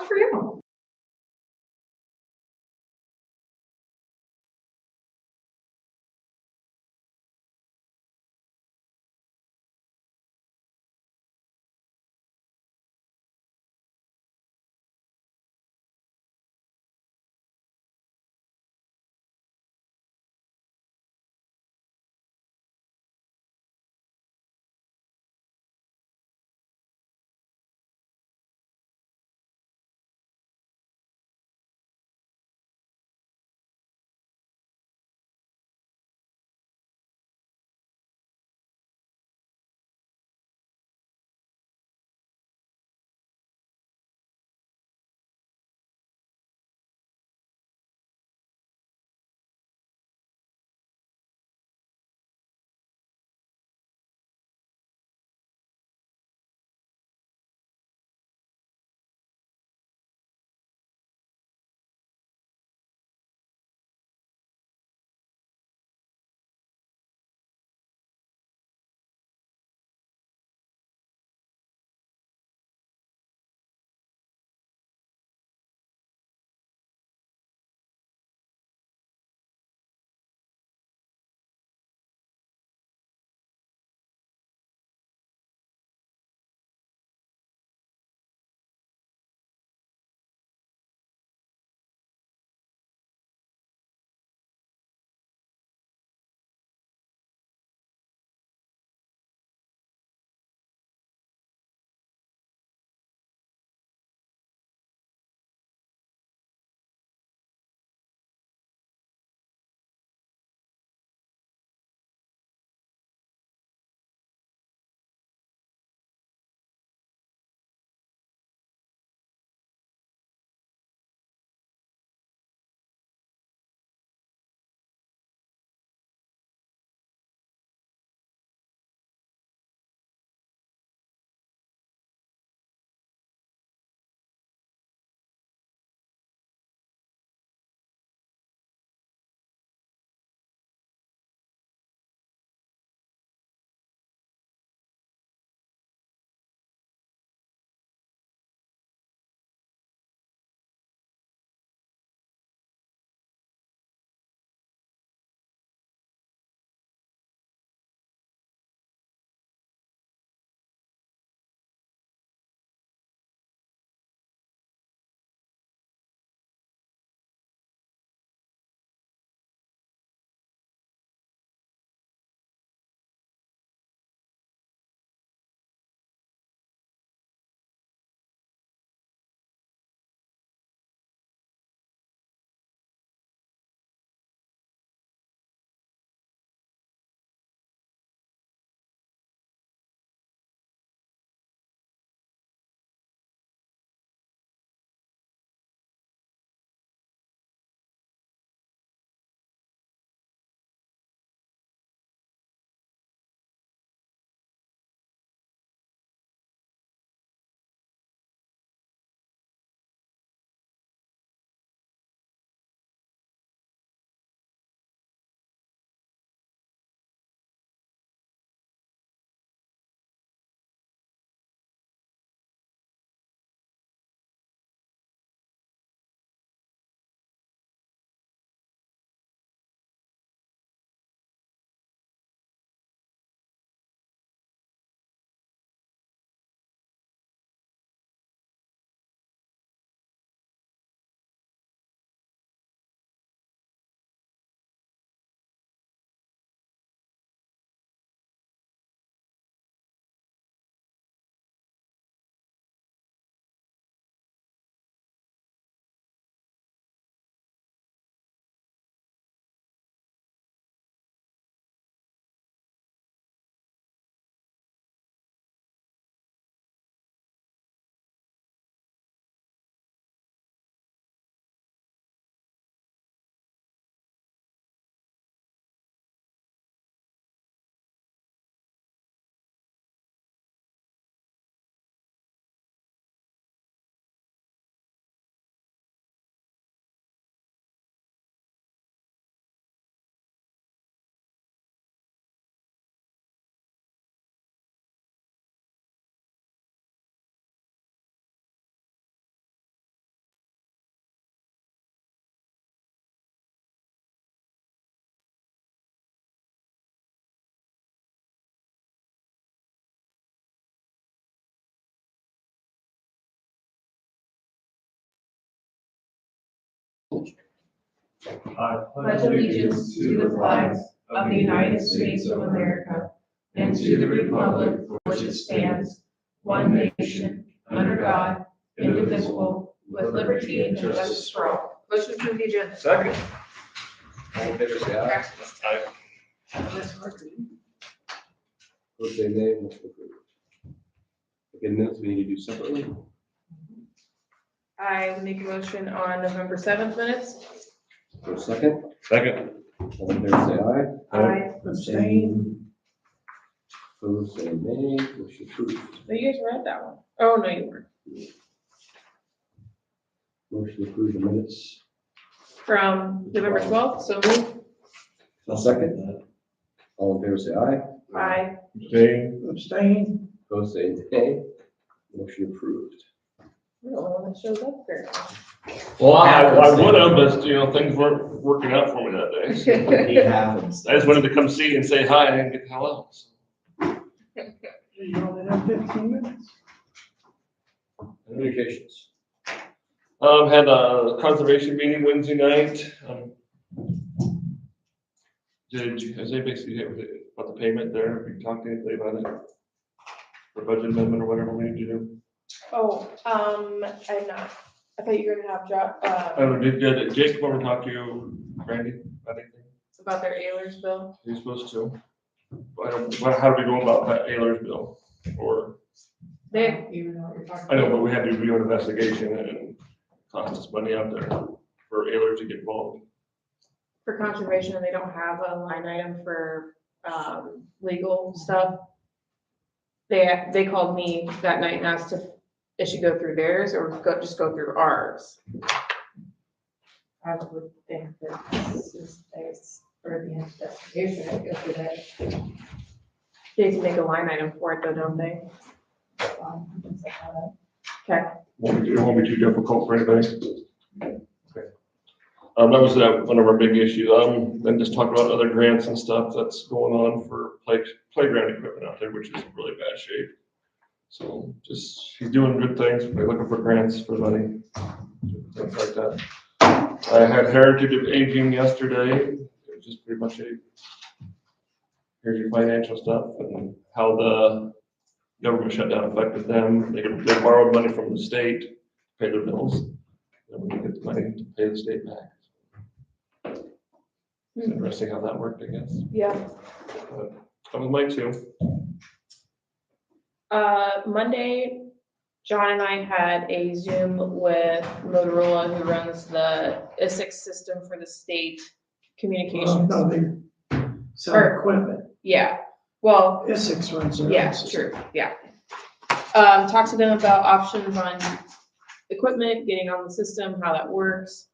much for you. I pledge allegiance to the flag of the United States of America and to the republic for which it stands, one nation, under God, indivisible, with liberty and justice for all. Motion to the agenda. Second. All in favor, say aye. Aye. Opposed, say nay. Motion approved. Again, minutes we need to do separately. I would make a motion on November 7th minutes. For a second. Second. All in favor, say aye. Aye. Abstain. Opposed, say nay. Motion approved. Oh, you guys read that one. Oh, no, you weren't. Motion to approve the minutes. From November 12th, so moved. I'll second that. All in favor, say aye. Aye. Abstain. Opposed, say nay. Motion approved. You're the only one that shows up there. Well, I would have, but things weren't working out for me that day. So He happens. I just wanted to come see and say hi and get the hell out. So. You only have 15 minutes. Communications. Had a conservation meeting Wednesday night. Has anybody seen it about the payment there? Have you talked to anybody about it? For budget amendment or whatever we need to do? Oh, I'm not. I thought you were gonna have Did Jake come over and talk to you, Randy, about anything? about their Ehlers bill. He's supposed to. How do we go about that Ehlers bill? Or, They, I know, but we had to do an investigation and it cost us money out there for Ehlers to get involved. for conservation, they don't have a line item for, legal stuff. They called me that night and asked if it should go through theirs or just go through ours. I would think that this is theirs for the investigation, I guess, for that. They can make a line item for it though, don't they? Okay. It won't be too difficult for anybody. Okay. That was one of our big issues. Then just talk about other grants and stuff that's going on for playground equipment out there, which is in really bad shape. So just, he's doing good things. We're looking for grants for money, things like that. I had Heritage of Aging yesterday. It was just pretty much here's your financial stuff and how the government shutdown affected them. They borrowed money from the state to pay their bills. And we get the money to pay the state back. It's interesting how that worked, I guess. Yeah. But that was mine too. Monday, John and I had a Zoom with Motorola, who runs the ISIC system for the state communications. No, they sell equipment. Yeah, well, Essex runs their yeah, own system. true, yeah. Talk to them about options on equipment, getting on the system, how that works.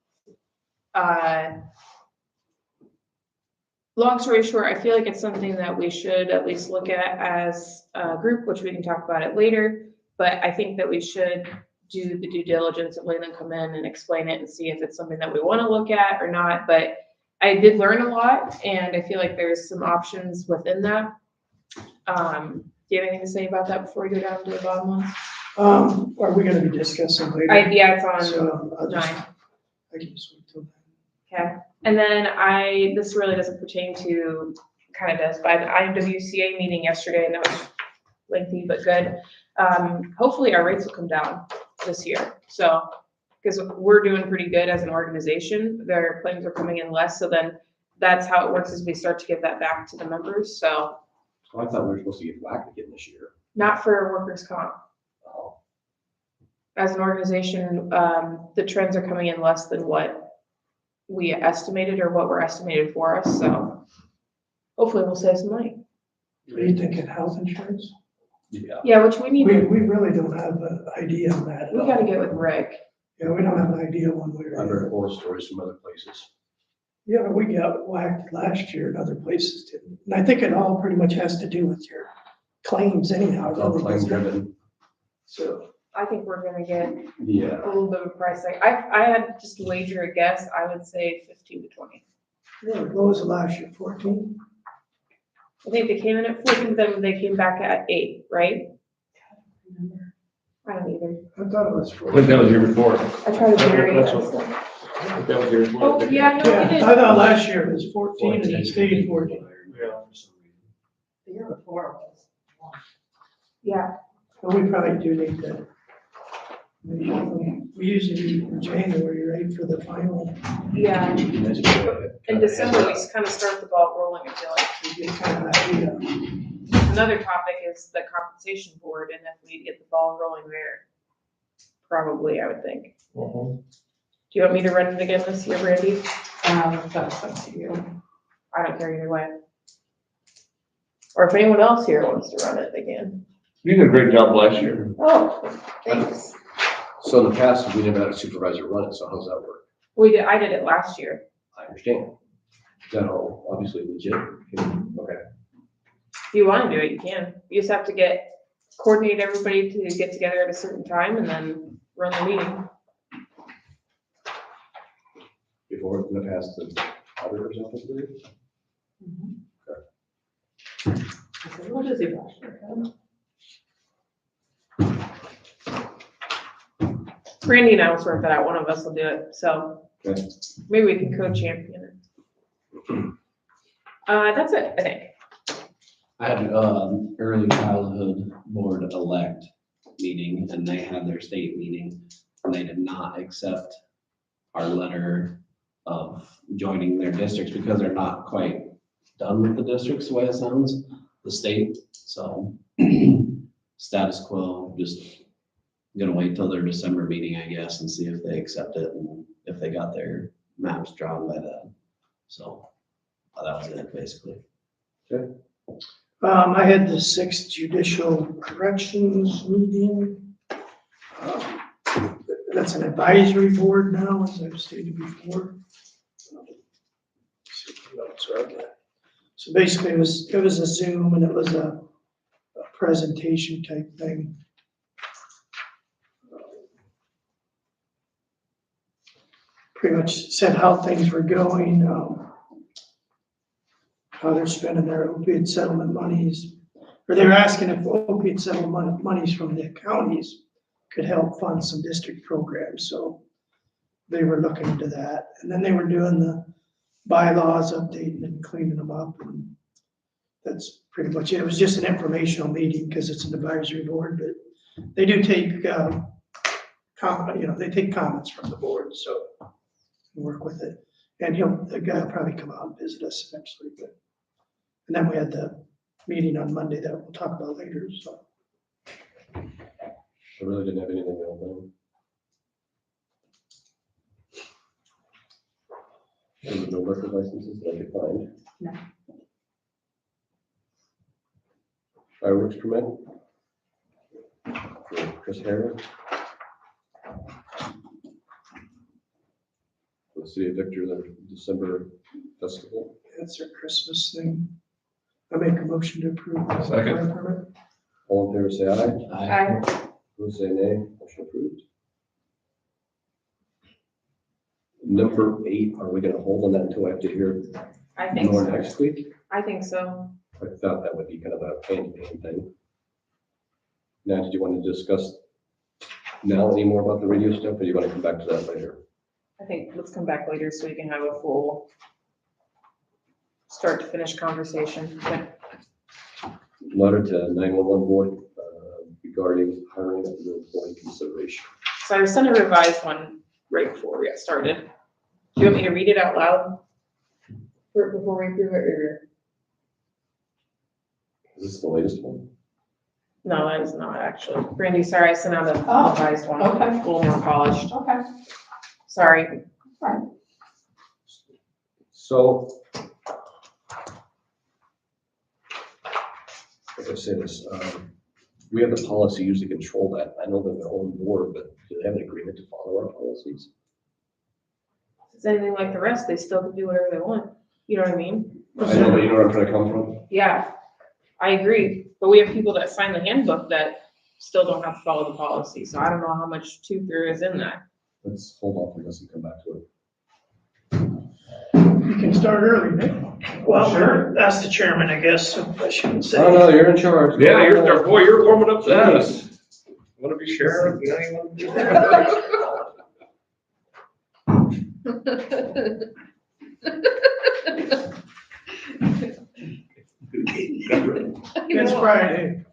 Long story short, I feel like it's something that we should at least look at as a group, which we can talk about it later. But I think that we should do the due diligence of letting them come in and explain it and see if it's something that we want to look at or not. But I did learn a lot, and I feel like there's some options within that. Do you have anything to say about that before we go down to the bottom one? Are we gonna be discussing later? Yeah, it's on So I'll just, 9. I can just wait till then. Okay, and then this really doesn't pertain to, kind of does, but I had an IWCA meeting yesterday, and that was lengthy but good. Hopefully our rates will come down this year, so, because we're doing pretty good as an organization, their claims are coming in less, so then that's how it works, is we start to give that back to the members, so. I thought we were supposed to get whacked again this year. Not for workers' comp. Oh. As an organization, the trends are coming in less than what we estimated or what were estimated for us, so hopefully we'll save some money. Are you thinking health insurance? Yeah. Yeah, which we need, We really don't have an idea on that. we gotta get with Rick. Yeah, we don't have an idea one way or I've another. heard horror stories from other places. Yeah, we got whacked last year and other places didn't. And I think it all pretty much has to do with your claims anyhow. It's all claim driven. So, I think we're gonna get Yeah. a little bit of a price tag. I had just to wager a guess, I would say 15 to 20. yeah, what was it last year, 14? I think they came in at 14, then they came back at 8, right? I don't either. I thought it was I think that was 14. the year before. I try to vary. That's that what- stuff. I think that was yours. Oh, yeah, no, Yeah, we did. I thought last year it was 14 and it stayed 14. Yeah. The year before was one. Yeah, But we probably do need to. We usually meet in January, right, for the final. yeah. In December, we kind of start the ball rolling, I feel like. We get kind of idea. Another topic is the compensation board, and if we get the ball rolling there, probably, I would think. Mhm. Do you want me to run it again this year, Brandy? That's up to you. I don't care either way. Or if anyone else here wants to run it again. You did a great job last year. Oh, thanks. So in the past, we never had a supervisor run it, so how's that work? I did it last year. I understand. Is that all obviously legit? Okay. If you want to do it, you can. You just have to coordinate everybody to get together at a certain time and then run the meeting. Before in the past, the auditors office did it? I said, what is he last year? Randy and I will sort that out. One of us will do it. So Okay. maybe we can co-champion it. That's it, I think. I had early childhood board elect meeting and they had their state meeting and they did not accept our letter of joining their districts because they're not quite done with the districts the way it sounds, the state. So status quo, just gonna wait till their December meeting, I guess, and see if they accept it and if they got their maps drawn by then. So that was it, basically. I had the 6th Judicial Corrections meeting. That's an advisory board now, as I've stated before. See what notes are on that. So basically, it was a Zoom and it was a presentation type thing. Pretty much said how things were going, how they're spending their opiate settlement monies. Or they were asking if opiate settlement monies from the counties could help fund some district programs, so they were looking into that. And then they were doing the bylaws, updating and cleaning them up, and that's pretty much it. It was just an informational meeting because it's an advisory board, but they do take, they take comments from the board, so work with it. And the guy will probably come out and visit us eventually, but, and then we had the meeting on Monday that we'll talk about later, so. I really didn't have anything else on. There was no liquor licenses that I could find. No. Fireworks permit? For Chris Harris? For the City of Victor, their December festival. That's their Christmas thing. I make a motion to approve. the Second. fire permit. All in favor, say aye. I Opposed, say nay. Motion approved. Number 8, are we gonna hold on that until after hear think more so. next week? I think so. I thought that would be kind of a pain thing. Now, did you want to discuss now any more about the radio stuff, or do you want to come back to that later? I think let's come back later so we can have a full start to finish conversation. Letter to 911 board regarding hiring of the employee consideration. So I sent a revised one right before we got started. Do you want me to read it out loud before we approve it, or? Is this the latest one? No, that is not actually. Brandy, sorry, I sent out a Oh, revised one, okay. a little more polished. Okay. Sorry. So, like I say this, we have the policy usually control that. I know they're their own board, but do they have an agreement to follow our policies? If it's anything like the rest, they still can do whatever they want. You know what I mean? I know, but you know where I'm trying to come from? Yeah, I agree. But we have people that sign the handbook that still don't have to follow the policy. So I don't know how much truth there is in that. Let's hold off on this and come back to it. You can start early, Nick. Well, Sure. that's the chairman, I guess, so I shouldn't say. Oh, no, you're in charge. Yeah, you're warming up to us. Want to be sheriff? It's Friday.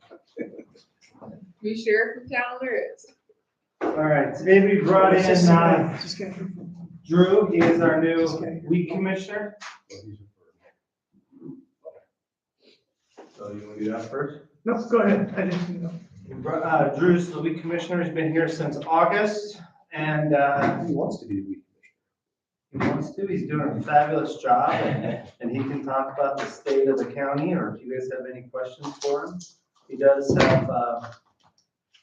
Be sure if the calendar is. All right, today we brought in, Just get- Drew, he is our new weed commissioner. So you want to do that first? No, go ahead. I didn't know. Drew's the weed commissioner, he's been here since August, and, He wants to be the weed he wants to, he's doing a fabulous job, and he can talk about the state of the county, or if you guys have any questions for him. He does have,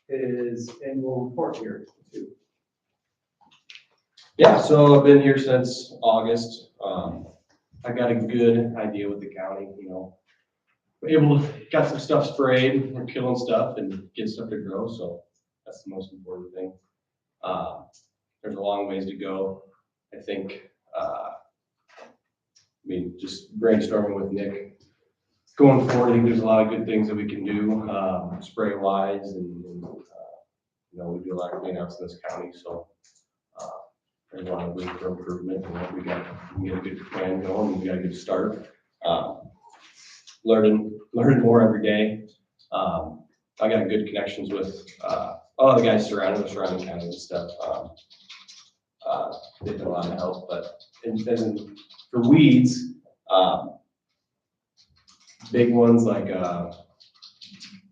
his annual report here too. Yeah, so I've been here since August. I got a good idea with the county, you know. Got some stuff sprayed, we're killing stuff and get stuff to grow, so that's the most important thing. There's a long ways to go. I think, just brainstorming with Nick. Going forward, I think there's a lot of good things that we can do, spray wise and you know, we do a lot of cleanouts in this county, so there's a lot of room for improvement. You know, we can get a good plan going, we got a good start. Learning more every day. I got good connections with all the guys surrounding county and stuff. They've been a lot of help, but and for weeds, big ones like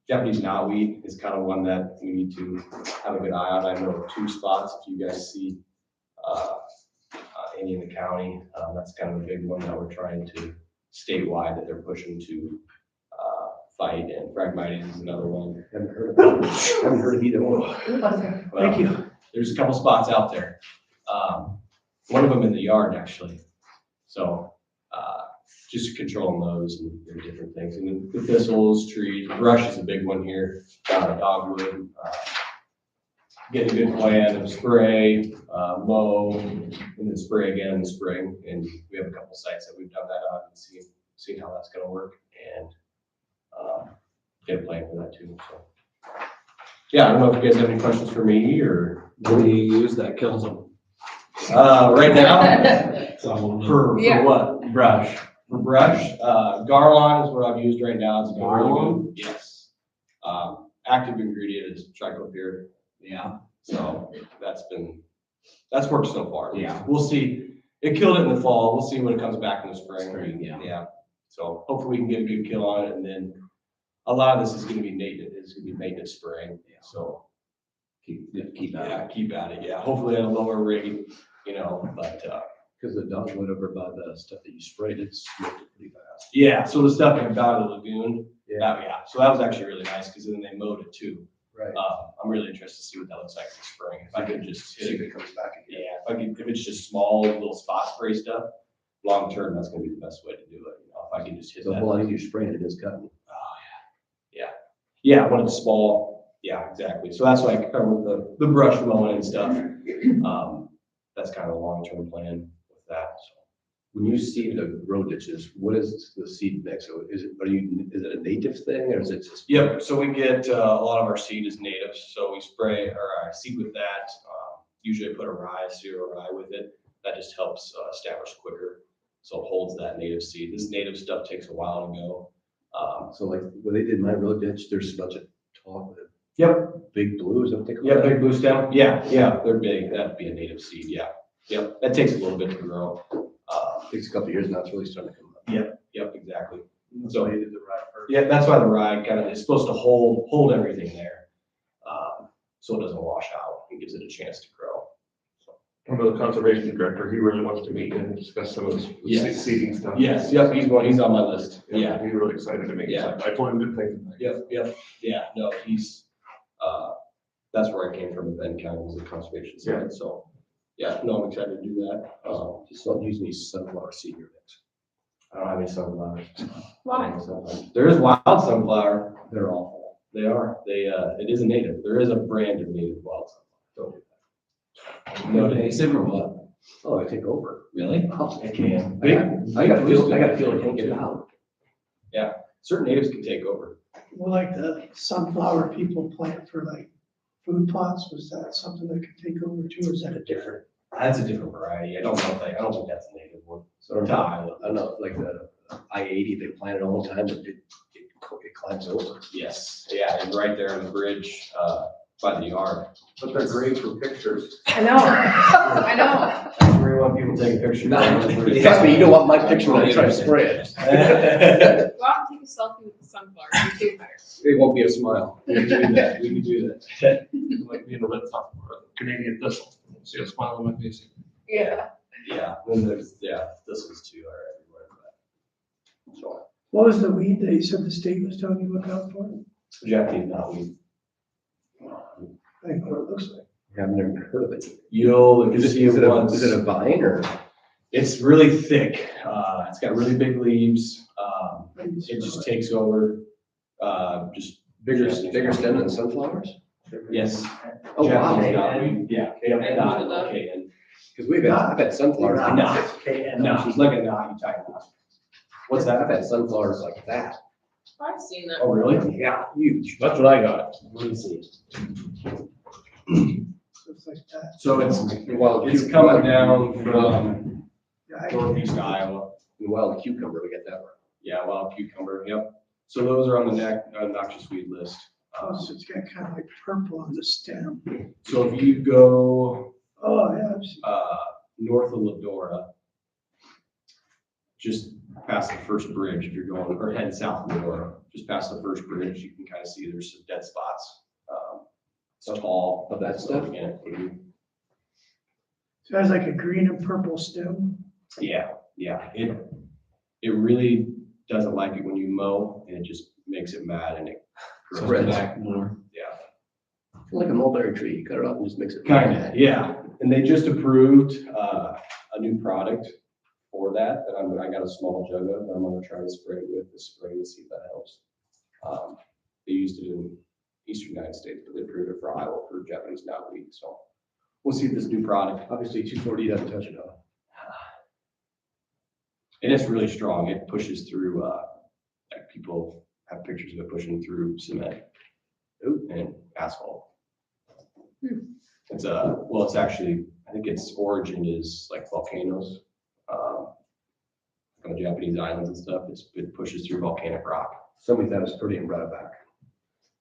Japanese knotweed is kind of one that we need to have a good eye on. I know 2 spots. If you guys see any in the county, that's kind of a big one that we're trying to statewide that they're pushing to fight, and Phragmites is another one. Haven't heard of either one. Thank you. There's a couple spots out there. One of them in the yard actually. So just controlling those and different things. And the thistles, trees, brush is a big one here. Dogwood. Get a good plan of spray, mow, and then spray again in the spring. And we have a couple sites that we've done that on and seen how that's gonna work, and get a plan for that too. So yeah, I don't know if you guys have any questions for me or What do you use that kills them? right now for Yeah. what? Brush. For brush, Garlon is what I've used right now. It's been really good. Yes. Active ingredient is triclopyr. Yeah. So that's worked so far. Yeah. We'll see. It killed it in the fall. We'll see when it comes back in the spring. Yeah. So hopefully we can get a good kill on it, and then a lot of this is gonna be native. It's gonna be maintenance spraying. So Keep at yeah, it. keep at it. Yeah, hopefully at a lower rate, you know, but Because the dogwood over by the stuff that you sprayed, it smoked it pretty fast. yeah. So the stuff in the lagoon. Yeah. Yeah. So that was actually really nice because then they mowed it too. Right. I'm really interested to see what that looks like in the spring. If I could just See hit if it. it comes back again. Yeah, if it's just small little spot spray stuff, long term, that's gonna be the best way to do it. You know, if I can just hit So that. the whole idea you're spraying it is cutting. Oh, yeah. Yeah, when it's small, yeah, exactly. So that's why I cover with the brush mowing and stuff. That's kind of a long-term plan with that, so. When you seed the road ditches, what is the seed mix? So is it a native thing or is it just? Yep, so we get, a lot of our seed is native, so we spray, or I seed with that. Usually I put cereal rye with it. That just helps establish quicker, so it holds that native seed. This native stuff takes a while to go. So like when they did my road ditch, there's a bunch of tall, Yep, big blues, don't they call yeah, that? big blue stem, yeah, they're big, that'd be a native seed, yeah. Yep, that takes a little bit to grow. Takes a couple of years now, it's really starting to come up. Yep, exactly. So they did the rye first. Yeah, that's why the rye kind of is supposed to hold everything there. So it doesn't wash out and gives it a chance to grow. I know the conservation director, he really wants to meet and discuss some of this Yes. seeding stuff. Yes, yep, he's on my list. Yeah, He's really excited to meet. Yeah. I told him good things. yeah, no, he's, that's where I came from, Ben County was the conservation Yeah. side, so. Yeah, no, I'm excited to do that. Just not using these sunflower seed in your mix. I don't have any sunflowers. Why? There is wild sunflower. They're awful. They are. It is a native. There is a brand of native wild sunflower. Don't do that. No, Invasive or what? Oh, they take over. Really? it can. I gotta feel I can't get it out. Certain natives can take over. Well, like the sunflower people plant for like food plots, was that something that could take over too, or is that a different? That's a different variety. I don't think that's a native one. So To Iowa. I don't know, like the I-80, they plant it all the time, but it climbs over. Yes, yeah, and right there on the bridge, by the yard. But they're great for pictures. I know, I know. That's where we want people taking pictures. Trust me, you don't want my picture when I try to spray it. Go out and take a selfie with the sunflower, you do better. It won't be a smile. We can do that, we can do that. Like being a red top or a Canadian thistle. See a smile on my face. Yeah. Yeah, then there's, thistles too are everywhere. But, so, What was the weed that you said the state was telling you to look out for? Japanese knotweed. I think what it looks like. I've never heard of it. You'll Is see it it once. is it a vine or? It's really thick. It's got really big leaves. It just takes over, just Bigger stem than sunflowers? yes. Oh, wow. Japanese knotweed, yeah. Okay, and Because I've had sunflowers. no, it's like a knot, you tie a knot. What's I've that? had sunflowers like that. I've seen that. Oh, really? Yeah, huge. That's what I got. Let me see. Looks like that. So it's coming down from Yeah, I- northeast Iowa. Wild cucumber, we get that one. Yeah, wild cucumber, yep. So those are on the noxious weed list. Oh, so it's got kind of like purple on the stem. So if you go Oh, yeah, I've seen. north of Ladora, just past the first bridge, if you're going, or heading south of Ladora, just past the first bridge, you can kind of see there's some dead spots. It's tall. Of that stuff? Yeah, So it has like a green and purple stem. yeah. It really doesn't like it when you mow, and it just makes it mad, and it grows Spreads. back. More. Yeah. Like a mulberry tree, you cut it off and just mix it. Kinda, yeah. And they just approved, a new product for that, I got a small jug of, that I'm gonna try to spray it with the spray to see if that helps. They used it in eastern United States, but they approved it for Iowa for Japanese knotweed, so we'll see if this new product, Obviously, 2,4-D doesn't touch it all. and it's really strong, it pushes through, like people have pictures of it pushing through cement and asphalt. It's well, it's actually, I think its origin is like volcanoes, on the Japanese islands and stuff. It pushes through volcanic rock. Somebody thought it was pretty and brought it back.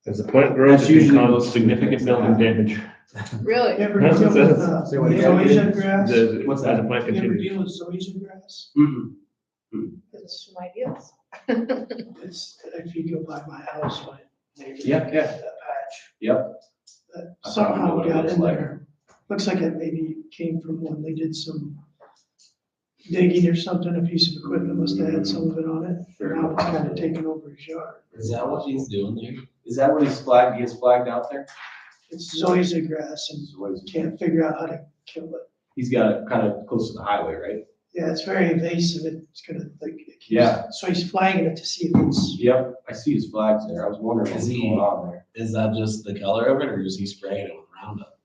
As the plant grows, That's it usually can cause those significant things building that damage. Really? You ever That's deal what it with, says. Say what again? zoysia grass? You What's As that? the plant ever continues. deal with zoysia grass? It's some ideas. It's, if you go by my house, my neighbor. Yeah. That patch. Yep. That I somehow probably know what it got looks in like. there. Looks like it maybe came from when they did some digging or something, a piece of equipment must have had some of it on it. Very Now it's kind of possible. taken over his yard. Is that what he's doing there? Is that what he gets flagged out there? It's zoysia grass and Is what he's- can't figure out how to kill it. He's got it kind of close to the highway, right? Yeah, it's very invasive. It's gonna like. it keeps- Yeah. So he's flagging it to see if it's, Yep, I see his flags there. I was wondering what's Is he- going on there. Is that just the color of it, or is he spraying it with Roundup?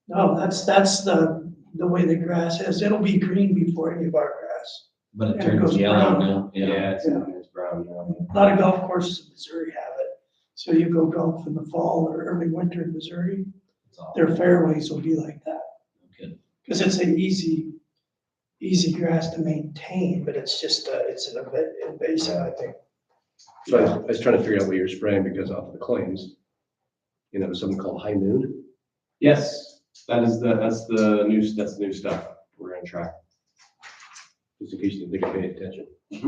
no, that's the way the grass is. It'll be green before any of our grass. But it Yeah, it turns goes yellow brown. now. Yeah, it's brown now. A lot of golf courses in Missouri have it. So you go golf in the fall or early winter in Missouri, It's all their fairways will be like that. good. Because it's an easy grass to maintain, but it's just, it's an invasive, I think. So I was trying to figure out what you're spraying because off the claims, you know, there's something called high noon. Yes, that's the new stuff we're gonna try. Just in case you didn't think I paid attention. He's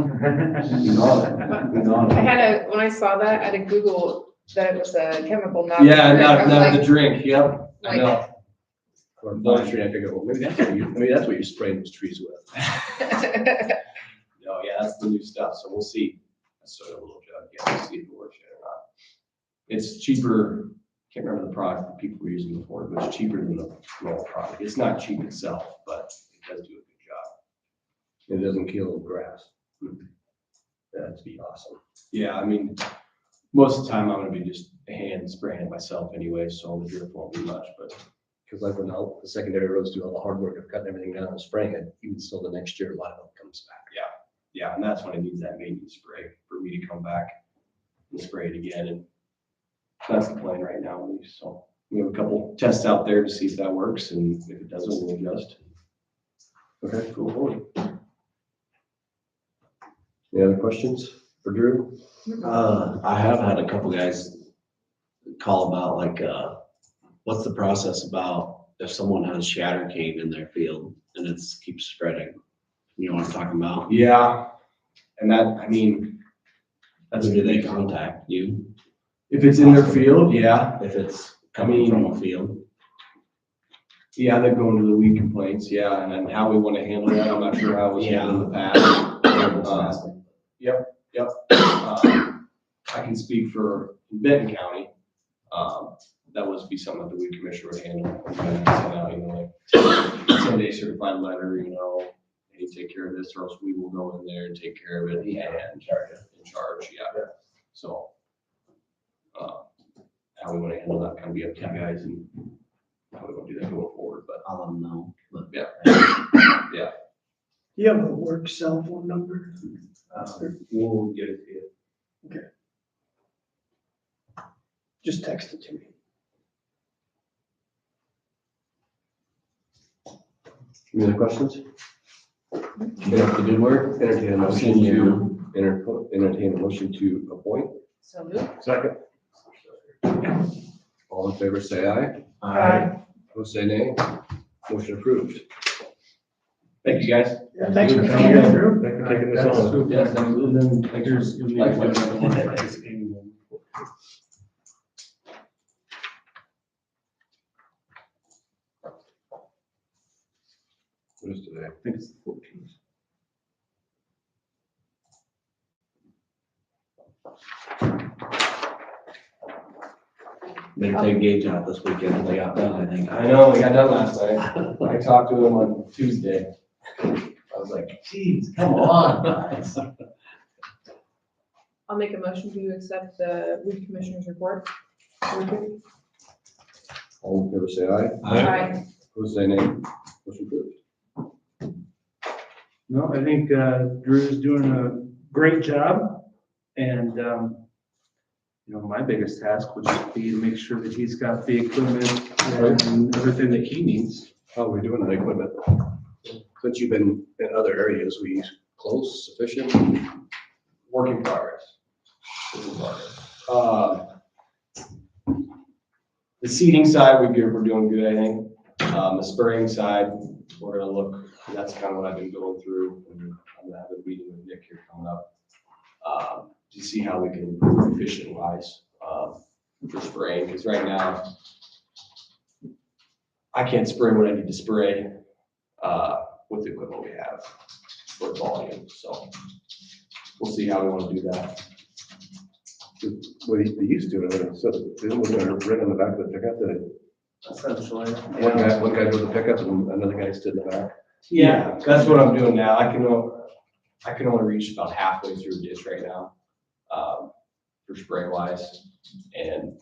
on it. He's on I it. had when I saw that, I had to Google that it was a chemical, not. Yeah, I was not the like, drink, yep, I like- know. Or forestry, I figured, well, maybe that's what you're spraying those trees with. No, yeah, that's the new stuff, so we'll see. I sort of a little jug, yeah, we'll see if it works yet or not. It's cheaper, can't remember the product that people were using before, but it's cheaper than the normal product. It's not cheap itself, but it does do a good job. It doesn't kill grass. That'd be awesome. Yeah, I mean, most of the time I'm gonna be just hand spraying it myself anyway, so the drip won't be much, but Because like when all the secondary roads do all the hard work of cutting everything down and spraying it, even still the next year, a lot of it comes back. yeah, and that's when it needs that maintenance spray for me to come back and spray it again, and that's the plan right now, at least. So we have a couple tests out there to see if that works, and if it doesn't, we'll adjust. Okay, cool. Any other questions for Drew? I have had a couple guys call about like, what's the process about if someone has shatter cane in their field and keeps spreading? You know what I'm talking about? Yeah, and that, I mean, that's Who do they contact? You? if it's in their field, yeah, If it's coming from a field? yeah, they go into the weed complaints, yeah, and then how we want to handle that, I'm not sure how it was handled in the past. Yep. I can speak for Benton County. That would be something that the weed commissioner would handle. Send out, you know, like 10-day certified letter, you know, hey, take care of this, or else we will go in there and take care of it. Yeah, in charge, yeah. So, how we want to handle that kind of be up to you guys and how we want to do that going forward, but I'll let them know. But yeah. Do you have a work cell phone number? We'll get it to you. Just text it to me. Any other questions? keep up the good work. Entertain a motion to, entertain a motion to appoint. So move. Second. All in favor, say aye. Aye. Opposed, say nay. Motion approved. Thank you, guys. Yeah, thanks for coming in, Drew. Thanks for taking this on. Yes, absolutely. Likewise. What is today? I think it's the 14th. They take Gage out this weekend. They got done, I think. I know, we got done last night. I talked to him on Tuesday. I was like, geez, come on, guys. I'll make a motion to accept the weed commissioner's report. All in favor, say aye. Aye. Opposed, say nay. Motion approved. No, I think Drew's doing a great job. And, you know, my biggest task would just be to make sure that he's got the equipment and everything that he needs. How are we doing on equipment? Since you've been in other areas, we close, sufficient? Work in progress. The seeding side, we're doing good, I think. The spraying side, we're gonna look, that's kind of what I've been going through. And I'm gonna have a meeting with Nick here coming up. To see how we can improve efficient wise, for spraying, because right now, I can't spray what I need to spray, with the equipment we have for volume, so we'll see how we want to do that. What they used to, so didn't we rig on the back of the pickup that Essentially. one guy drove the pickup and another guy stood in the back? Yeah, that's what I'm doing now. I can only reach about halfway through a ditch right now, for spray wise. And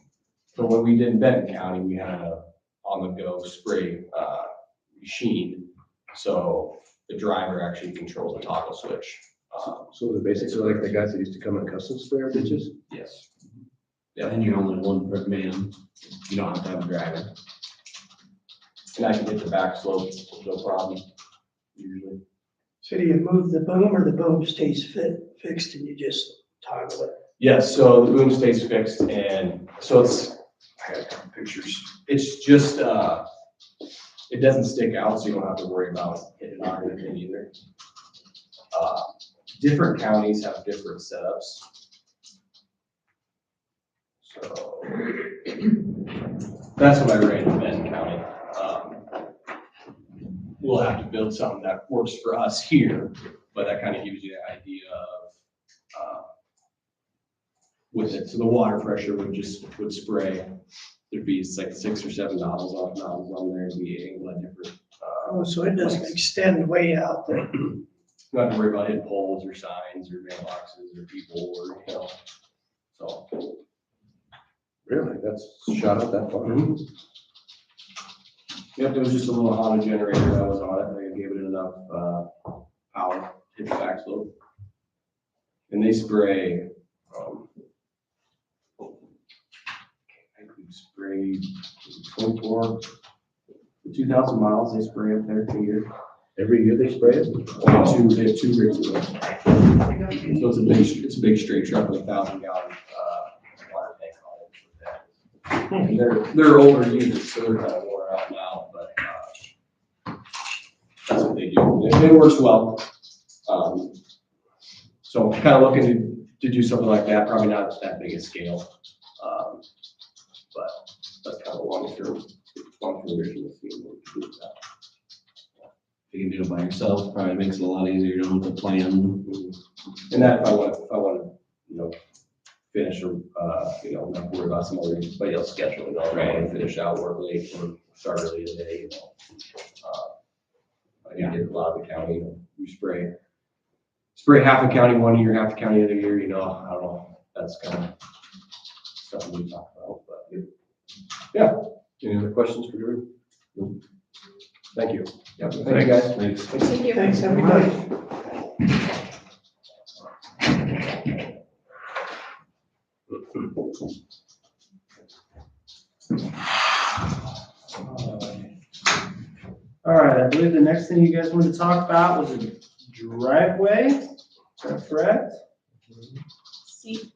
for what we did in Benton County, we had a on-the-go spray, machine. So the driver actually controls the toggle switch. So they're basically like the guys that used to come and custom spray our ditches? Yes. And you're only one per man. You don't have to have a driver. And I can hit the back slope, no problem, usually. So do you move the boom or the boom stays fixed and you just toggle it? Yes, so the boom stays fixed, and so I got a couple pictures. It's just, it doesn't stick out, so you don't have to worry about hitting on anything either. Different counties have different setups. So that's what I ran in Benton County. We'll have to build something that works for us here, but that kind of gives you an idea of, with it. So the water pressure would spray. There'd be like 6 or 7 nozzles on there, and be angled at different, Oh, so it doesn't extend way out there. not have to worry about hitting poles or signs or mailboxes or people or, you know, so. Really? That's shot up that far? Yep, there was just a little Honda generator that was on it. I gave it enough, power to hit the back slope. And they spray, I think we sprayed 24, 2,000 miles they spray up there a year. Every year they spray it? They have two rigs of them. So it's a big straight truck with 1,000-gallon, water tank on it. And they're older units, so they're kind of worn out now, but, that's what they do. It works well. So kind of looking to do something like that, probably not at that big a scale. But that's kind of a long-term vision to see what we do with that. If you can do it by yourself, probably makes it a lot easier, you don't have to plan. And that if I want to, finish or, not worry about somebody else scheduling, I'll try and finish out, work late or start early today, I need to get a lot of the county, we spray half the county one year, half the county the other year, I don't know, that's kind of something we talk about, but yeah. Any other questions for Drew? No? Thank you. Yeah, thank you guys. Thanks. Thank you. Thanks, everybody. All right, I believe the next thing you guys wanted to talk about was a driveway, is that correct? See,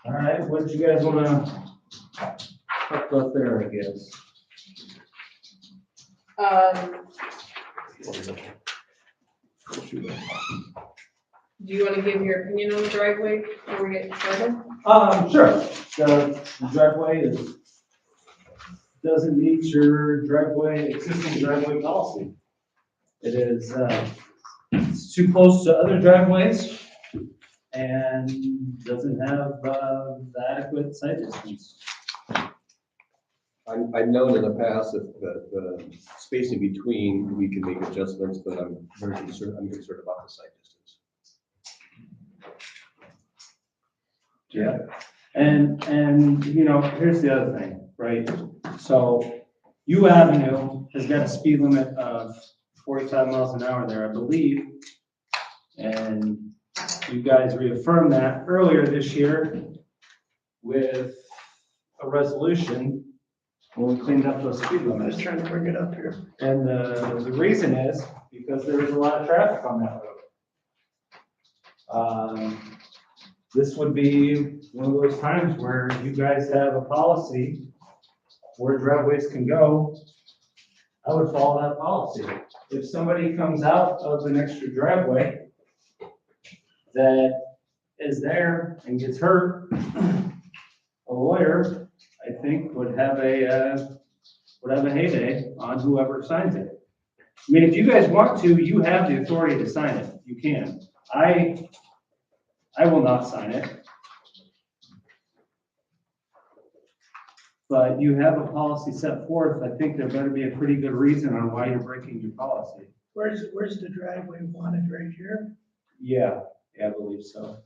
All right, what did you guys wanna talk about there, I guess? Do you want to give your opinion on the driveway before we get started? Sure. The driveway doesn't meet your existing driveway policy. It is, it's too close to other driveways and doesn't have, the adequate site distance. I've known in the past that the spacing between, we can make adjustments, but I'm concerned about the site distance. Yeah. And, here's the other thing, right? So U Avenue has got a speed limit of 45 miles an hour there, I believe. And you guys reaffirmed that earlier this year with a resolution when we cleaned up those speed I was limits. trying to bring it up here. And the reason is because there is a lot of traffic on that road. This would be one of those times where you guys have a policy where driveways can go. I would follow that policy. If somebody comes out of an extra driveway that is there and gets hurt, a lawyer, I think, would have a heyday on whoever signs it. I mean, if you guys want to, you have the authority to sign it. You can. I will not sign it. But you have a policy set forth. I think there better be a pretty good reason on why you're breaking your policy. Where's the driveway wanted, right here? Yeah, I believe so.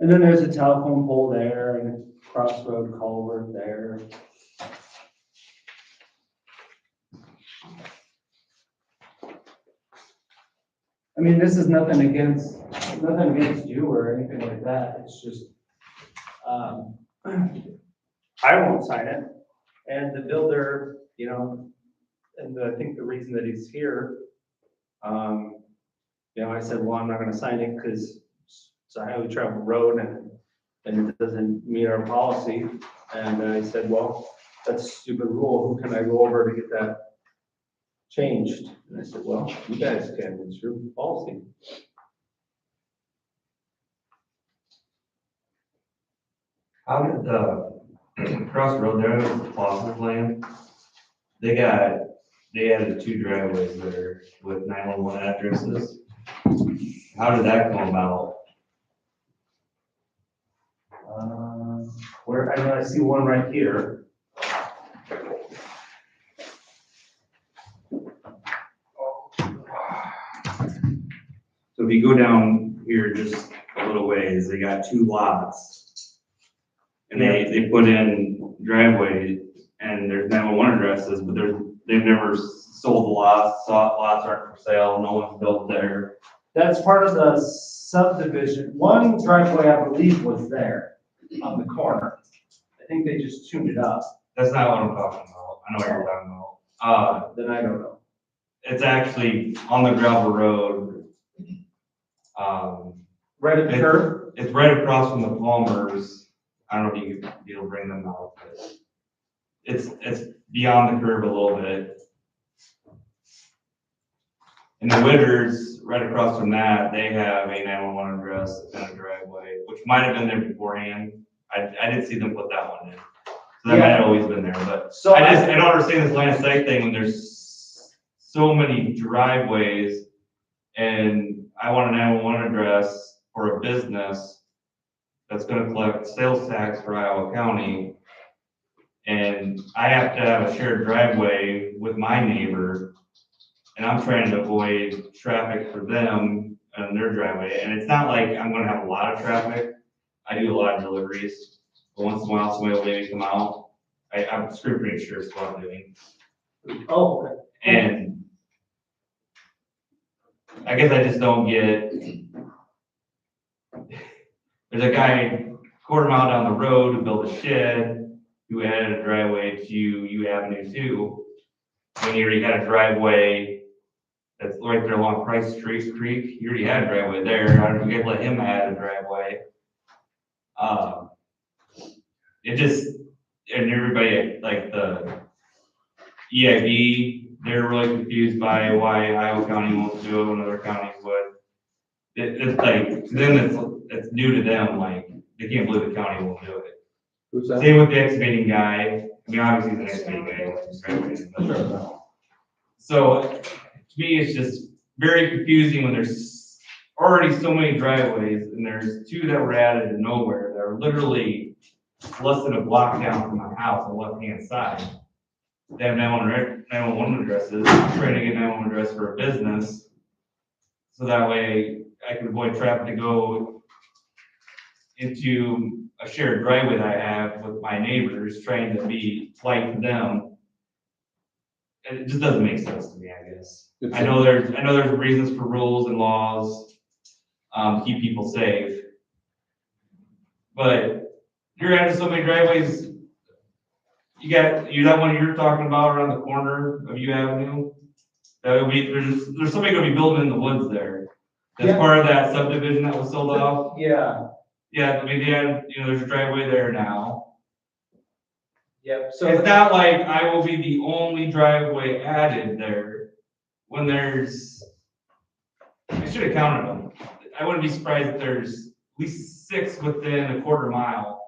And then there's a telephone pole there and a crossroad culvert there. I mean, this is nothing against you or anything like that. It's just, I won't sign it. And the builder, and I think the reason that he's here, I said, well, I'm not gonna sign it because it's a highly traveled road and it doesn't meet our policy. And I said, well, that's a stupid rule. Who can I go over to get that changed? And I said, well, you guys can, it's your policy. How did the crossroad there, the Foster's land, they added 2 driveways there with 911 addresses. How did that come about? Where, I know I see one right here. So if you go down here just a little ways, they got 2 lots. And they put in driveway and there's 911 addresses, but they've never sold the lots, lots aren't for sale, no one's built there. That's part of the subdivision, one driveway, I believe, was there on the corner. I think they just tuned it up, That's not what I'm talking about. I know what you're talking about. then I don't know. It's actually on the gravel road. Right at the curb? It's right across from the Palmers. I don't know if you'll bring them out, but it's beyond the curb a little bit. And the Witters, right across from that, they have a 911 address and a driveway, which might have been there beforehand. I didn't see them put that one in. So that might have always been there, but So I don't understand this line of sight thing when there's so many driveways and I want a 911 address for a business that's gonna collect sales tax for Iowa County. And I have to have a shared driveway with my neighbor, and I'm trying to avoid traffic for them and their driveway. And it's not like I'm gonna have a lot of traffic. I do a lot of deliveries, but once in a while somebody will maybe come out. I'm pretty sure it's what I'm doing. Oh, okay. And I guess I just don't get, there's a guy quarter mile down the road who built a shed, who added a driveway to U Avenue 2. When you already got a driveway that's right there along Price Street Creek, you already had a driveway there. I don't know if you could let him add a driveway. It just, and everybody, like the EIB, they're really confused by why Iowa County won't do it when other counties would. It's like, to them, it's new to them, like, they can't believe the county won't do it. Who's that? Same with the excavating guy. I mean, obviously he's an excavating guy. But- So, to me, it's just very confusing when there's already so many driveways, and there's two that were added to nowhere, that are literally less than a block down from my house on the left-hand side. They have 911 addresses. I'm trying to get 911 address for a business, so that way I can avoid traffic to go into a shared driveway that I have with my neighbors, trying to be polite to them. And it just doesn't make sense to me, I guess. I know there's reasons for rules and laws, to keep people safe. But you're adding so many driveways. That one you're talking about around the corner of U Avenue. That would be, there's somebody gonna be building in the woods there. That's Yeah. part of that subdivision that was sold off. Yeah, Yeah, I mean, there's a driveway there now. yep, So it's not like I will be the only driveway added there when there's, I should have counted them. I wouldn't be surprised if there's at least 6 within a quarter mile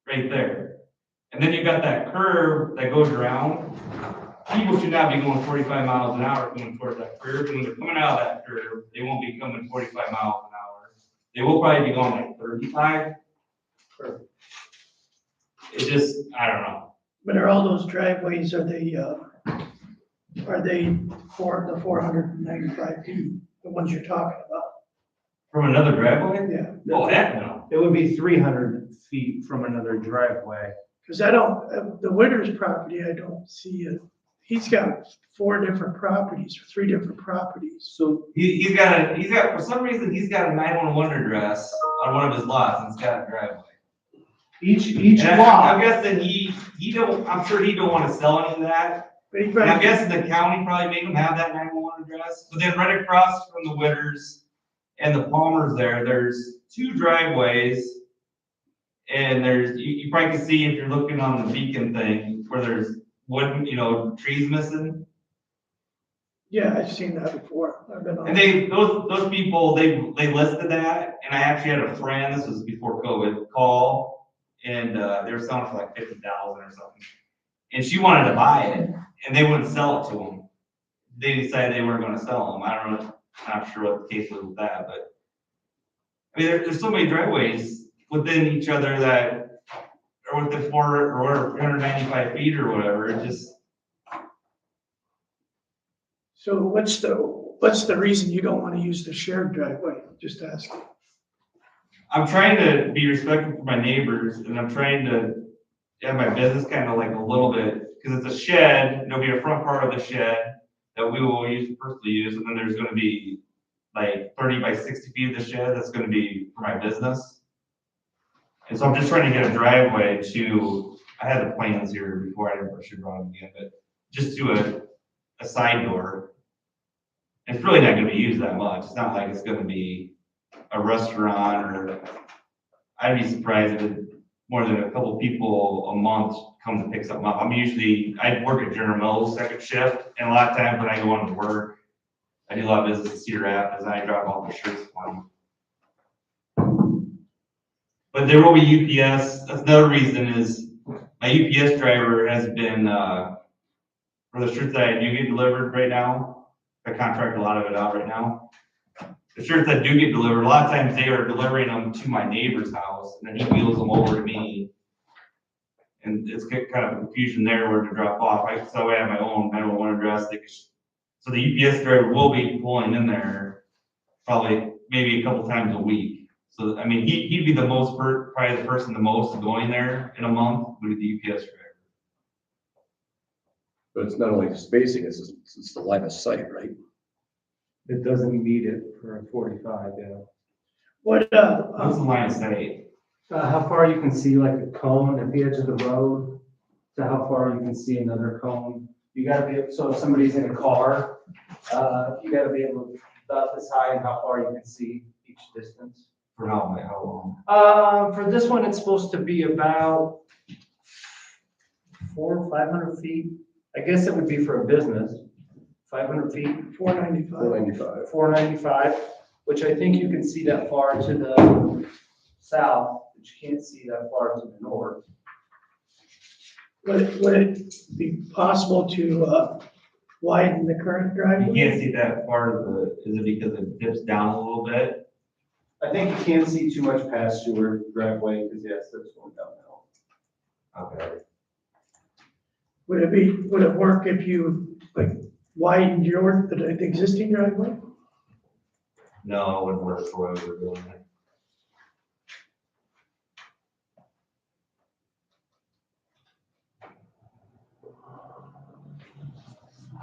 right there. And then you've got that curve that goes around. People should not be going 45 miles an hour going towards that curve. And when they're coming out of that curve, they won't be coming 45 miles an hour. They will probably be going like 35. It just, I don't know. But are all those driveways, are they for the 495 feet, the ones you're talking about? From another driveway? Yeah, Oh, heck no. It would be 300 feet from another driveway. because I don't, the Winters property, I don't see it. He's got 4 different properties, or 3 different properties. So he's got, for some reason, he's got a 911 address on one of his lots, and it's got a driveway. each And lot. I'm guessing I'm sure he don't want to sell any of that. But he And I'm probably, guessing the county probably made him have that 911 address. But then right across from the Witters and the Palmers there's 2 driveways. And you probably can see if you're looking on the beacon thing, where there's wood, trees missing. yeah, I've seen that before. I've been on. And those people, they listed that, and I actually had a friend, this was before COVID, call, and they were selling for like 50,000 or something. And she wanted to buy it, and they wouldn't sell it to them. They decided they weren't gonna sell them. I don't know, not sure what the case was with that, but I mean, there's so many driveways within each other that are within 495 feet or whatever. It just, So what's the reason you don't want to use the shared driveway? Just asking. I'm trying to be respectful for my neighbors, and I'm trying to have my business kind of like a little bit, because it's a shed, there'll be a front part of the shed that we will personally use, and then there's gonna be like 30 by 60 feet of the shed, that's gonna be for my business. And so I'm just trying to get a driveway to, I had the plans here before, I should run them again, but just to a side door. And it's really not gonna be used that much. It's not like it's gonna be a restaurant or, I'd be surprised if more than a couple people a month come to pick something up. I work at General Mills second shift, and a lot of times when I go on to work, I do a lot of business at Cedar Rapids, and I drop off the shirts for them. But there will be UPS. That's another reason is my UPS driver has been, for the shirts that I do get delivered right now, I contract a lot of it out right now. The shirts that do get delivered, a lot of times they are delivering them to my neighbor's house, and then he wheels them over to me. And it's kind of confusion there where to drop off. So I have my own 911 address. So the UPS driver will be pulling in there probably maybe a couple times a week. So, I mean, he'd be the most, probably the person the most going there in a month would be the UPS driver. But it's not only spacing, it's the line of sight, right? It doesn't need it for a 45, yeah. What, What's the line of sight? How far you can see like a cone at the edge of the road, to how far you can see another cone. You gotta be, so if somebody's in a car, you gotta be able to, about this high and how far you can see each distance. For how long? For this one, it's supposed to be about 400 or 500 feet. I guess it would be for a business, 500 feet. 495. 495. 495, which I think you can see that far to the south, but you can't see that far to the north. Would it be possible to widen the current You driveway? can't see that far, is it because it dips down a little bit? I think you can't see too much past your driveway, because yes, it's going downhill. Okay. Would it work if you like widened the existing driveway? No, it wouldn't work for what we were doing.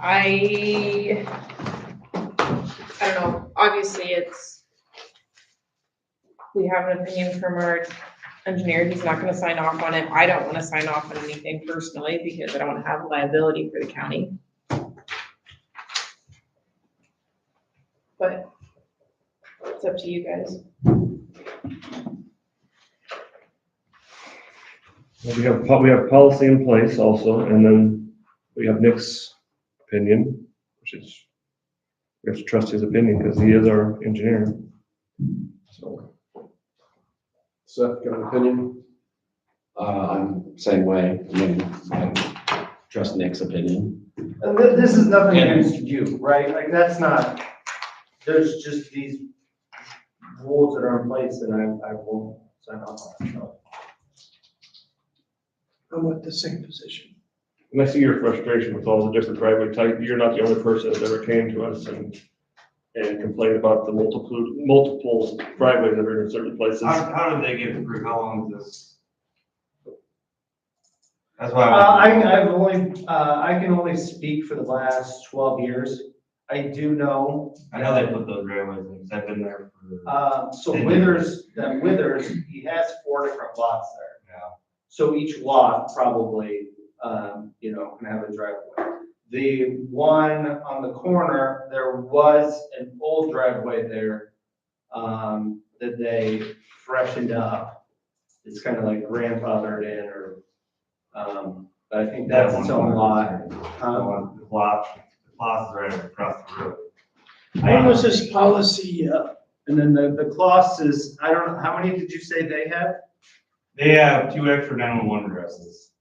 I don't know, obviously we have an opinion from our engineer, he's not gonna sign off on it. I don't wanna sign off on anything personally because I don't have liability for the county. But it's up to you guys. Well, we have policy in place also, and then we have Nick's opinion, which is, we have to trust his opinion because he is our engineer. So, Seth, got an opinion? I'm same way. I mean, I trust Nick's opinion. And this is nothing against you, right? Like, that's not, there's just these rules that are in place and I won't sign off on it. So. I'm with the same position. and I see your frustration with all the different driveway types. You're not the only person that ever came to us and complained about the multiple driveways that are in certain places. How did they get approved? How long is this? That's why I can only speak for the last 12 years. I do know. I know they put those railways in, 'cause I've been there for. So Withers, he has 4 different lots there. Yeah. So each lot probably, can have a driveway. The one on the corner, there was an old driveway there, that they freshened up. It's kind of like grandfathered in but I think that's its own lot. The plot's right across the road. I don't know if this policy, And then the clause is, I don't know, how many did you say they have? They have 2 extra 911 addresses.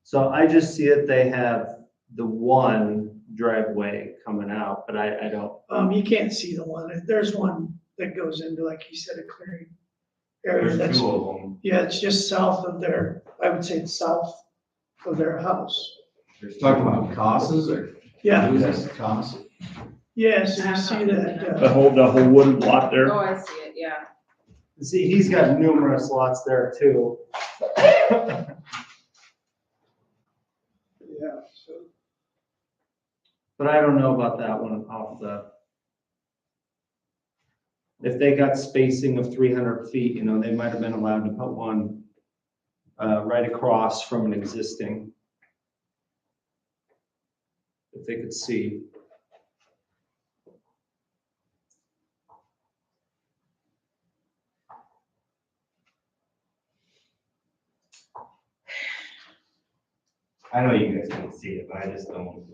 So I just see it, they have the one driveway coming out, but I don't. you can't see the one. There's one that goes into, like he said, a clearing area. There's That's, 2 of them. yeah, it's just south of their, I would say it's south of their house. Talking about Casas or? Yeah, Who's this, Casa? yeah, so you see that, The whole wooden lot there. Oh, I see it, yeah. See, he's got numerous lots there too. yeah, so. But I don't know about that one off the if they got spacing of 300 feet, you know, they might have been allowed to put one right across from an existing. If they could see. I know you guys can see it, but I just don't.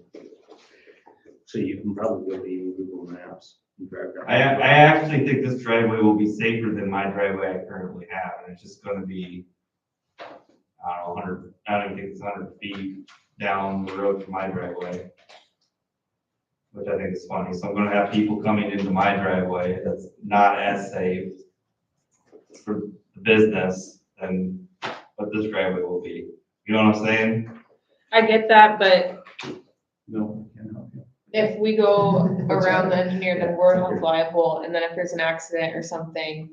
So you can probably go to even Google Maps and drive down. I actually think this driveway will be safer than my driveway I currently have, and it's just gonna be, I don't know, 100, I don't even think it's 100 feet down the road from my driveway. Which I think is funny, so I'm gonna have people coming into my driveway that's not as safe for the business than what this driveway will be. You know what I'm saying? I get that, but No, can't help you. if we go around the engineer, then we're held liable, and then if there's an accident or something,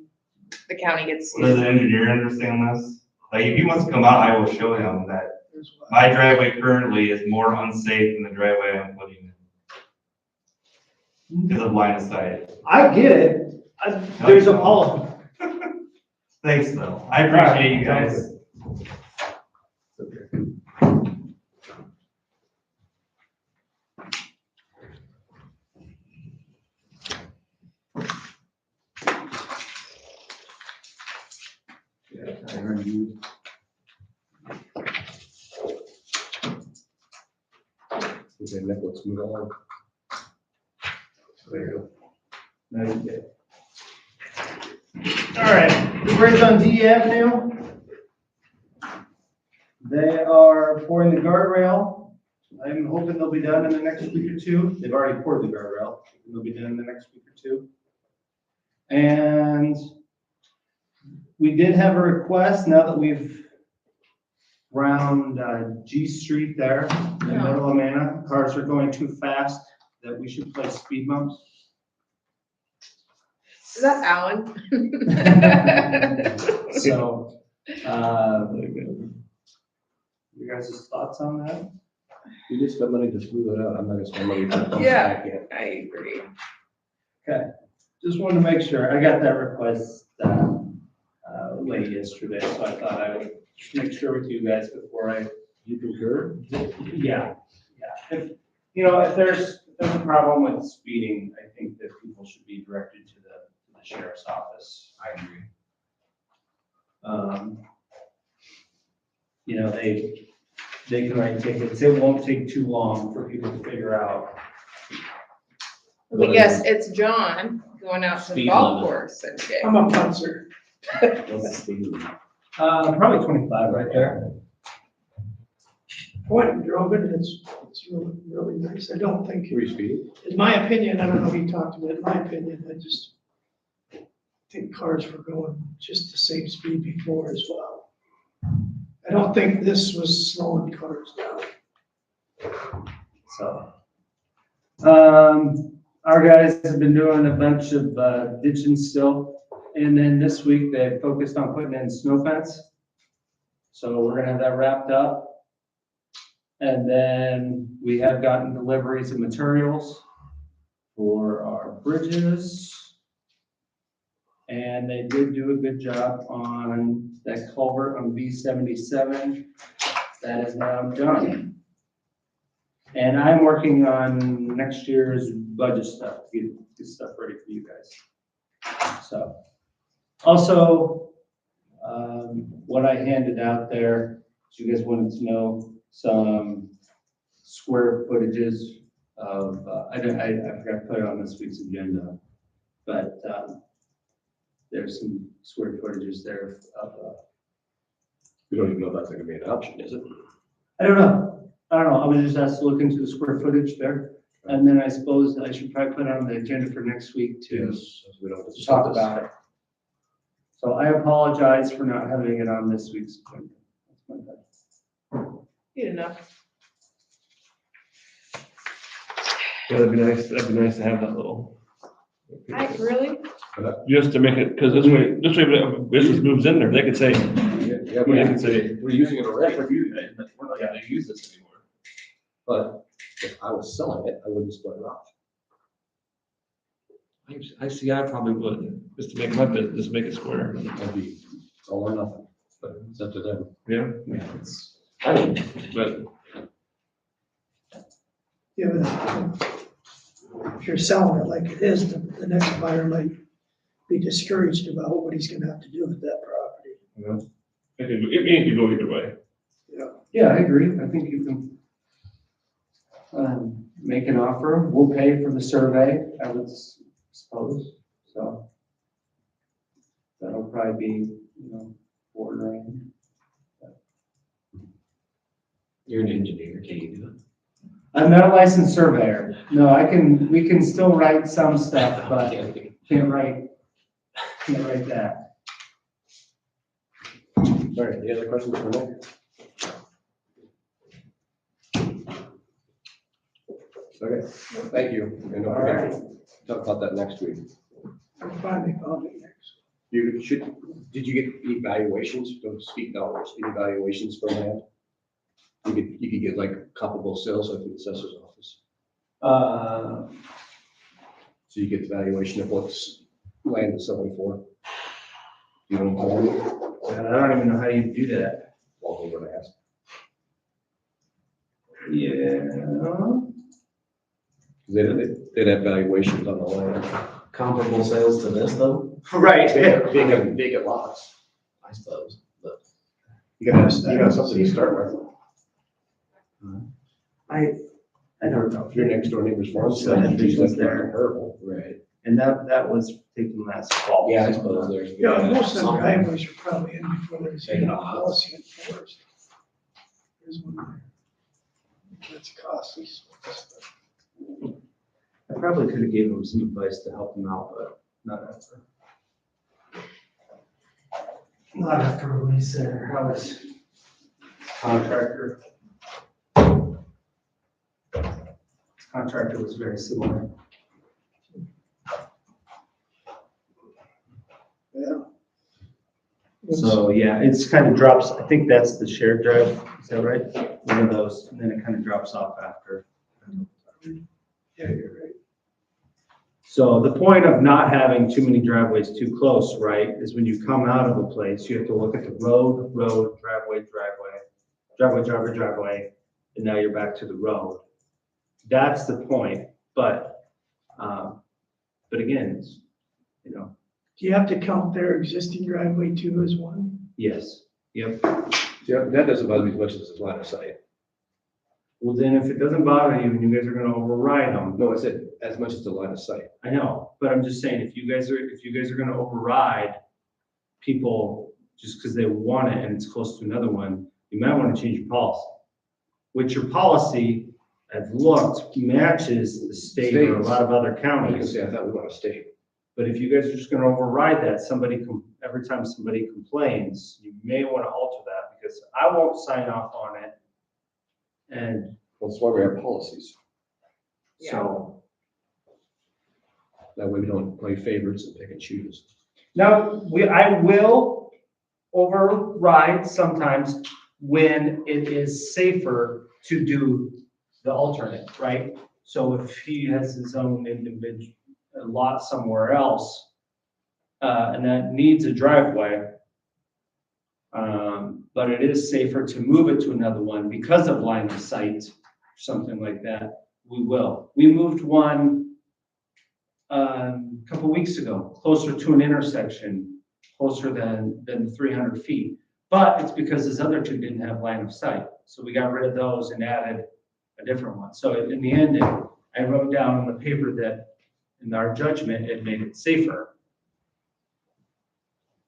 the county gets Does sued. the engineer understand this? Like, if he wants to come out, I will show him that my driveway currently is more unsafe than the driveway I'm putting in. Because of line of sight. I get it. There's a policy. Thanks, though. I appreciate you guys. Yeah, I heard you. Okay, Nick, let's move on. There you go. No, you get it. All right, the bridge on D Avenue. They are pouring the guardrail. I'm hoping they'll be done in the next week or two. They've already poured the guardrail. They'll be done in the next week or two. And we did have a request, now that we've round G Street there, in the middle of Manna, cars are going too fast, that we should place speed bumps. Is that Alan? So, you guys' thoughts on that? You just spend money to smooth it out. I'm not gonna spend money to. Yeah. I agree. Okay, just wanted to make sure, I got that request, late yesterday, so I thought I would make sure with you guys before I. You concur? Yeah, if, you know, if there's a problem with speeding, I think that people should be directed to the sheriff's office. I agree. You know, they can write tickets, it won't take too long for people to figure out. But yes, it's John going out to the Speed golf limit. course every day. I'm a punter. What's the speed limit? Probably 25 right there. I went and drove it, and it's really, really nice. I don't think, Were you speeding? in my opinion, I don't know if he talked to me, in my opinion, I just think cars were going just the same speed before as well. I don't think this was slowing cars down. So, our guys have been doing a bunch of ditching still, and then this week they focused on putting in snow fence. So we're gonna have that wrapped up. And then we have gotten deliveries of materials for our bridges. And they did do a good job on that culvert on B77. That is now done. And I'm working on next year's budget stuff, to get stuff ready for you guys. So, also, what I handed out there, so you guys wanted to know some square footages of, I forgot to put it on this week's agenda, but, there's some square footages there of, We don't even know if that's gonna be an option, is it? I don't know. I was just asked to look into the square footage there. And then I suppose I should probably put it on the agenda for next week to Yes, we don't have to talk discuss. about it. So I apologize for not having it on this week's agenda. That's my bad. Good enough. Yeah, that'd be nice to have that little. Really? Just to make it, because this way, when a business moves in there, they could say, Yeah, they could say, we're using it already, for you guys, but we're not gonna use this anymore. but if I was selling it, I wouldn't split it off. ICI probably would, just to make my business, make it square. That'd be all or nothing, but it's up to them. Yeah, Yeah, it's, but Yeah, but if you're selling it like it is, the next buyer might be discouraged about what he's gonna have to do with that property. it can go either way. Yeah, I agree. I think you can make an offer. We'll pay for the survey, I would suppose, so. That'll probably be, bordering. you're an engineer, can you do it? I'm not a licensed surveyor. No, we can still write some stuff, but can't write that. All right, any other questions for Nick? Okay, thank you. And don't forget, talk about that next week. I finally found it next. Did you get evaluations, don't speak dollars, any evaluations for land? You could get like comparable sales like the assessor's office. So you get the valuation of what's land is selling for. You know what I'm saying? I don't even know how you do that. Walk over and ask. Yeah. They'd have valuations on the land. Comparable sales to this though, Right. Vacant lots. I suppose, but. You got something to start with. I don't know. If your next door neighbor's farm So sale, that that's was not there. comparable. Right. And that was taken last fall. Yeah, I suppose there's. Yeah, most of the driveways are probably in before there's Taking any off. policy enforced. There's one there. That's costly. I probably could have given him some advice to help him out, but not after. Not after what he said, I was contractor. Contractor was very similar. Yeah. So, yeah, it's kind of drops, I think that's the shared drive, is that right? One of those, and then it kind of drops off after. Yeah, you're right. So the point of not having too many driveways too close, right, is when you come out of a place, you have to look at the road, driveway, driveway, and now you're back to the road. That's the point, but again, it's, Do you have to count their existing driveway too as one? yes, yep. Yeah, that doesn't bother me as much as the line of sight. Well, then if it doesn't bother you and you guys are gonna override them, No, I said as much as the line of sight. I know, but I'm just saying, if you guys are gonna override people just because they want it and it's close to another one, you might want to change your policy. Which your policy, I've looked, matches the state or a lot of other I can counties. say, I thought we want to stay. But if you guys are just gonna override that, every time somebody complains, you may want to alter that because I won't sign off on it. And That's why we have policies. so, That way we don't play favorites and pick and choose. now, I will override sometimes when it is safer to do the alternate, right? So if he has his own individual lot somewhere else, and that needs a driveway, but it is safer to move it to another one because of line of sight, something like that, we will. We moved one a couple weeks ago, closer to an intersection, closer than 300 feet. But it's because his other two didn't have line of sight. So we got rid of those and added a different one. So in the end, I wrote down on the paper that in our judgment, it made it safer.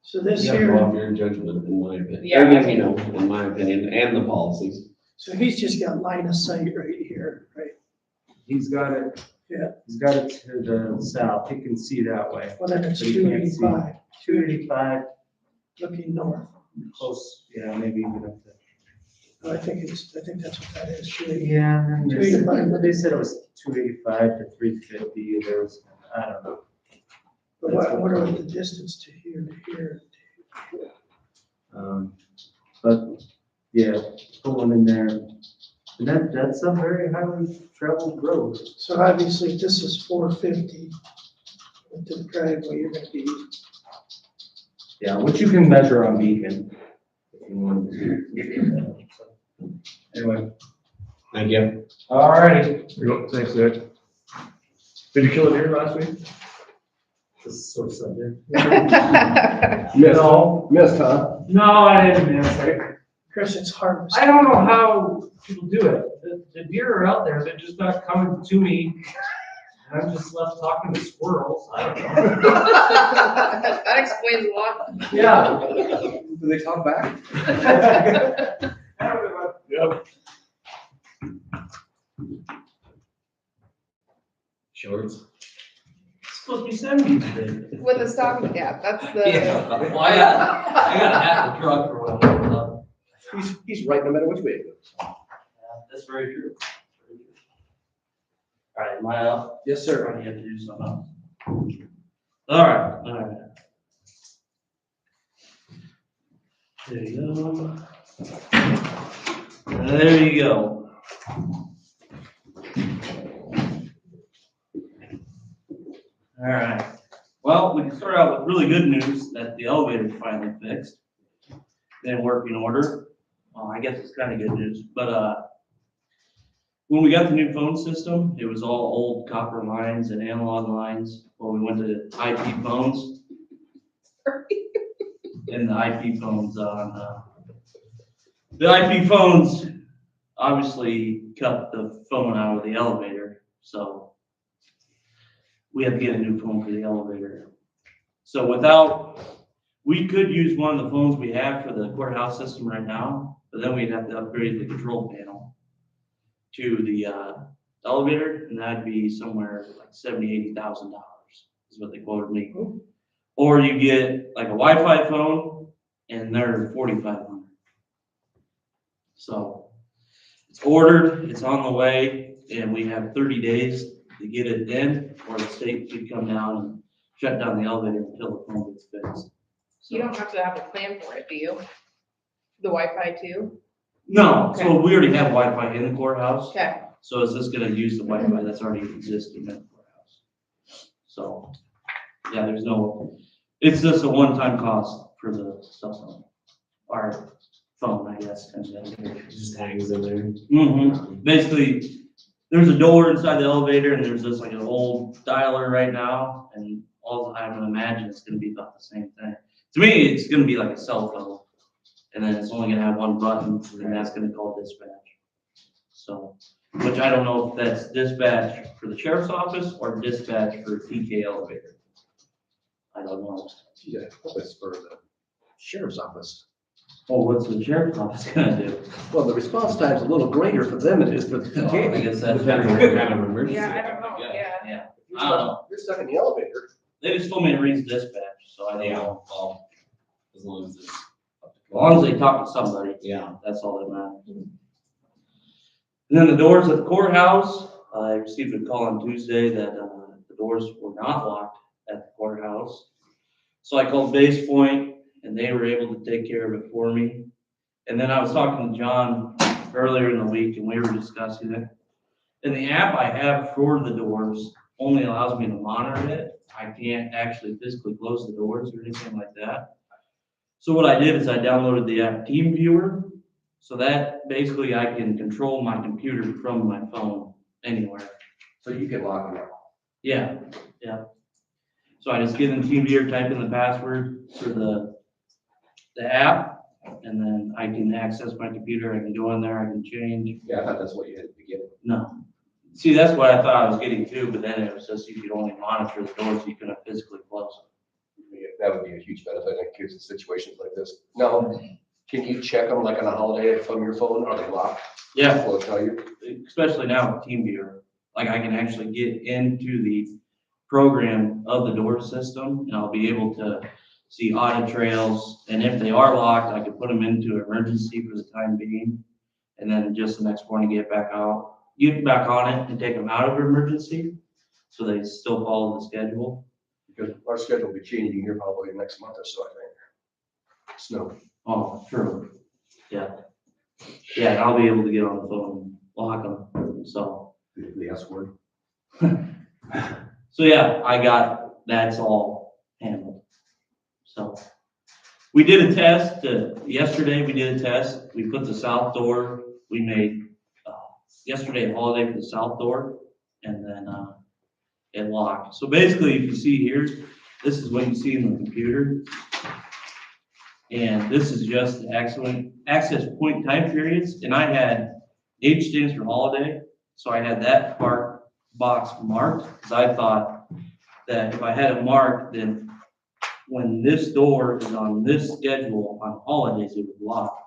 So this You have to here, go off your judgment, in my opinion. Yeah, I mean- In my opinion, and the policies. so he's just got line of sight right here, right? He's got it. Yeah. He's got it to the south. He can see that way. Well, then it's But you can't see. 285, 285, looking north. close, yeah, maybe even up to. I think that's what that is, 285. Yeah. and they said- 285. They said it was 285 to 350, there's, I don't know. But what are the distance to here to here? But, yeah, put one in there. And that's a very highly traveled road. So obviously, this is 450. into the driveway, you're gonna be, Yeah, which you can measure on Beacon. if you want to. Anyway, Thank you. all righty. There you go. Thanks, Nick. Did you kill a deer last week? This is sort of subject. No. Missed, huh? No, I didn't miss it. Chris, it's harvest. I don't know how people do it. The deer are out there, they're just not coming to me. And I'm just left talking to squirrels. I don't know. That explains a lot. Yeah. Do they talk back? I don't know. Yep. Shorts. It's supposed to be 70 today. With the stocking cap, that's the. Well, I got half the truck for what I was He's right no matter which way it goes. That's very true. All right, am I up? Yes, sir. Or do you have to do something else? All right. There you go. There you go. All right. Well, we can start out with really good news that the elevator's finally fixed. In working order. Well, I guess it's kind of good news, but when we got the new phone system, it was all old copper lines and analog lines. Well, we went to IP phones. And the IP phones the IP phones obviously cut the phone out of the elevator, so we had to get a new phone for the elevator. So we could use one of the phones we have for the courthouse system right now, but then we'd have to upgrade the control panel to the elevator, and that'd be somewhere like $70,000-$80,000 is what they quoted me. Or you get like a Wi-Fi phone, and they're $4,500. So it's ordered, it's on the way, and we have 30 days to get it in, or the state could come down and shut down the elevator until the phone gets fixed. You don't have to have a plan for it, do you? The Wi-Fi too? No, so we already have Wi-Fi in the courthouse. Okay. So is this gonna use the Wi-Fi that's already existing in the courthouse? So, yeah, it's just a one-time cost for the cell phone, or phone, I guess. It just hangs in there. Basically, there's a door inside the elevator, and there's just like an old dialer right now, and all I would imagine it's gonna be about the same thing. To me, it's gonna be like a cell phone, and then it's only gonna have one button, and that's gonna call dispatch. So, which I don't know if that's dispatch for the sheriff's office or dispatch for TK elevator. I don't know. Yeah, that's for the sheriff's office. Well, what's the sheriff's office gonna do? Well, the response time is a little greater for them than it is for the I PK. guess that Depends on what kind of emergency. Yeah, I don't know, yeah. Yeah, I don't know. You're stuck in the elevator. They just told me to read dispatch, so I don't Yeah, know. well, as long as it's. As long as they talk to somebody, Yeah. that's all that matters. And then the doors at the courthouse, I received a call on Tuesday that the doors were not locked at the courthouse. So I called Base Point, and they were able to take care of it for me. And then I was talking to John earlier in the week, and we were discussing it. And the app I have for the doors only allows me to monitor it. I can't actually physically close the doors or anything like that. So what I did is I downloaded the app TeamViewer, so that basically I can control my computer from my phone anywhere. So you can lock them up. Yeah. So I just get in TeamViewer, type in the password for the app, and then I can access my computer. I can go in there, I can change. Yeah, I thought that's what you had at the beginning. No. See, that's what I thought I was getting to, but then it was just you could only monitor the doors, you couldn't physically close them. Yeah, that would be a huge benefit in case of situations like this. Now, can you check them like on a holiday from your phone? Are they locked? Yeah, Will it tell you? especially now with TeamViewer. Like I can actually get into the program of the door system, and I'll be able to see audit trails. And if they are locked, I can put them into emergency for the time being. And then just the next morning, get back on it and take them out of emergency. So they still follow the schedule. Because our schedule will be changing here probably next month or so, I think. Snow. Oh, true. Yeah. Yeah, and I'll be able to get on the phone and lock them, so. The S word. So yeah, I got that's all handled. So, we did a test, yesterday we did a test, we put the south door, we made, yesterday a holiday for the south door, and then, it locked. So basically, if you see here, this is what you see in the computer. And this is just the access point time periods, and I had H stands for holiday, so I had that box marked, because I thought that if I had it marked, then when this door is on this schedule on holidays, it would lock.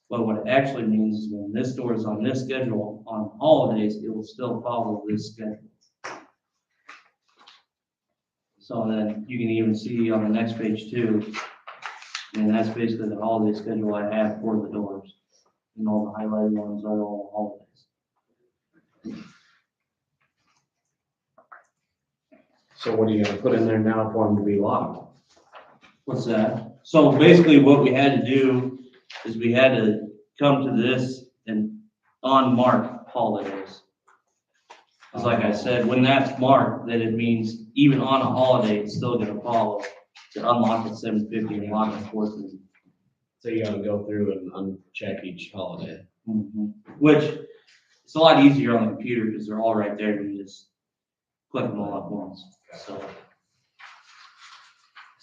But what it actually means is when this door is on this schedule on holidays, it will still follow this schedule. So then you can even see on the next page too, and that's basically the holiday schedule I have for the doors. And all the highlighted ones are all holidays. So what are you gonna put in there now for them to be locked? What's that? So basically what we had to do is we had to come to this and unmark holidays. Because like I said, when that's marked, then it means even on a holiday, it's still gonna follow to unlock at 7:50 and lock at 4:30. So you gotta go through and uncheck each holiday. Which, it's a lot easier on the computer because they're all right there. You just click them all at once. So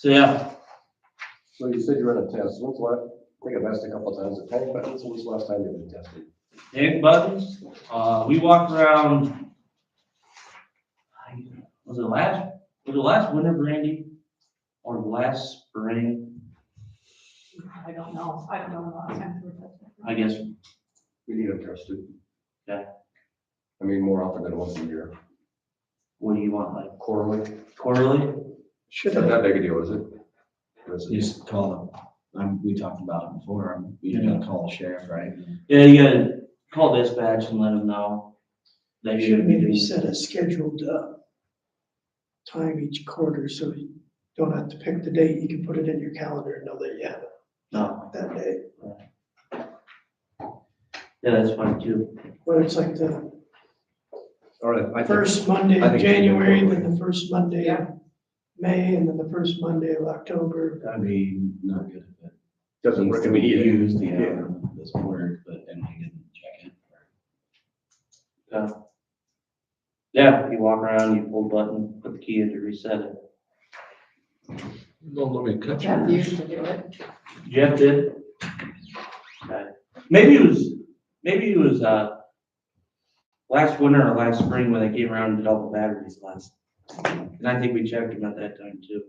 yeah. So you said you ran a test. When's the last, I think I've asked a couple of times, the tank buttons, when's the last time you've been tested? Tank buttons, we walked around, was it last winter, Brandy? Or last spring? I don't know the last time we were testing. I guess, We need them tested. Yeah. I mean, more often than once a year. what do you want, like Quarterly. quarterly? Should Not have, that big a deal, is it? Or is You it? just call them, we talked about it before, you gotta call the sheriff, right? Yeah, you gotta call dispatch and let them know. They should maybe set a scheduled, time each quarter, so you don't have to pick the date, you can put it in your calendar and know that you have it No, that day. yeah, that's fine too. Whether it's like the All right, I think, first Monday I of think it should be January, quarterly. then the first Monday of May, and then the first Monday of October. That'd be not good if it doesn't needs work, to I be mean, either. used, Yeah. yeah, this work, but, and we didn't check it. Yeah, you walk around, you pull the button, put the key in to reset it. Don't let me cut Jeff you. used to do it. Jeff did? Okay. Maybe it was, last winter or last spring when they came around and did all the batteries last. And I think we checked them at that time too.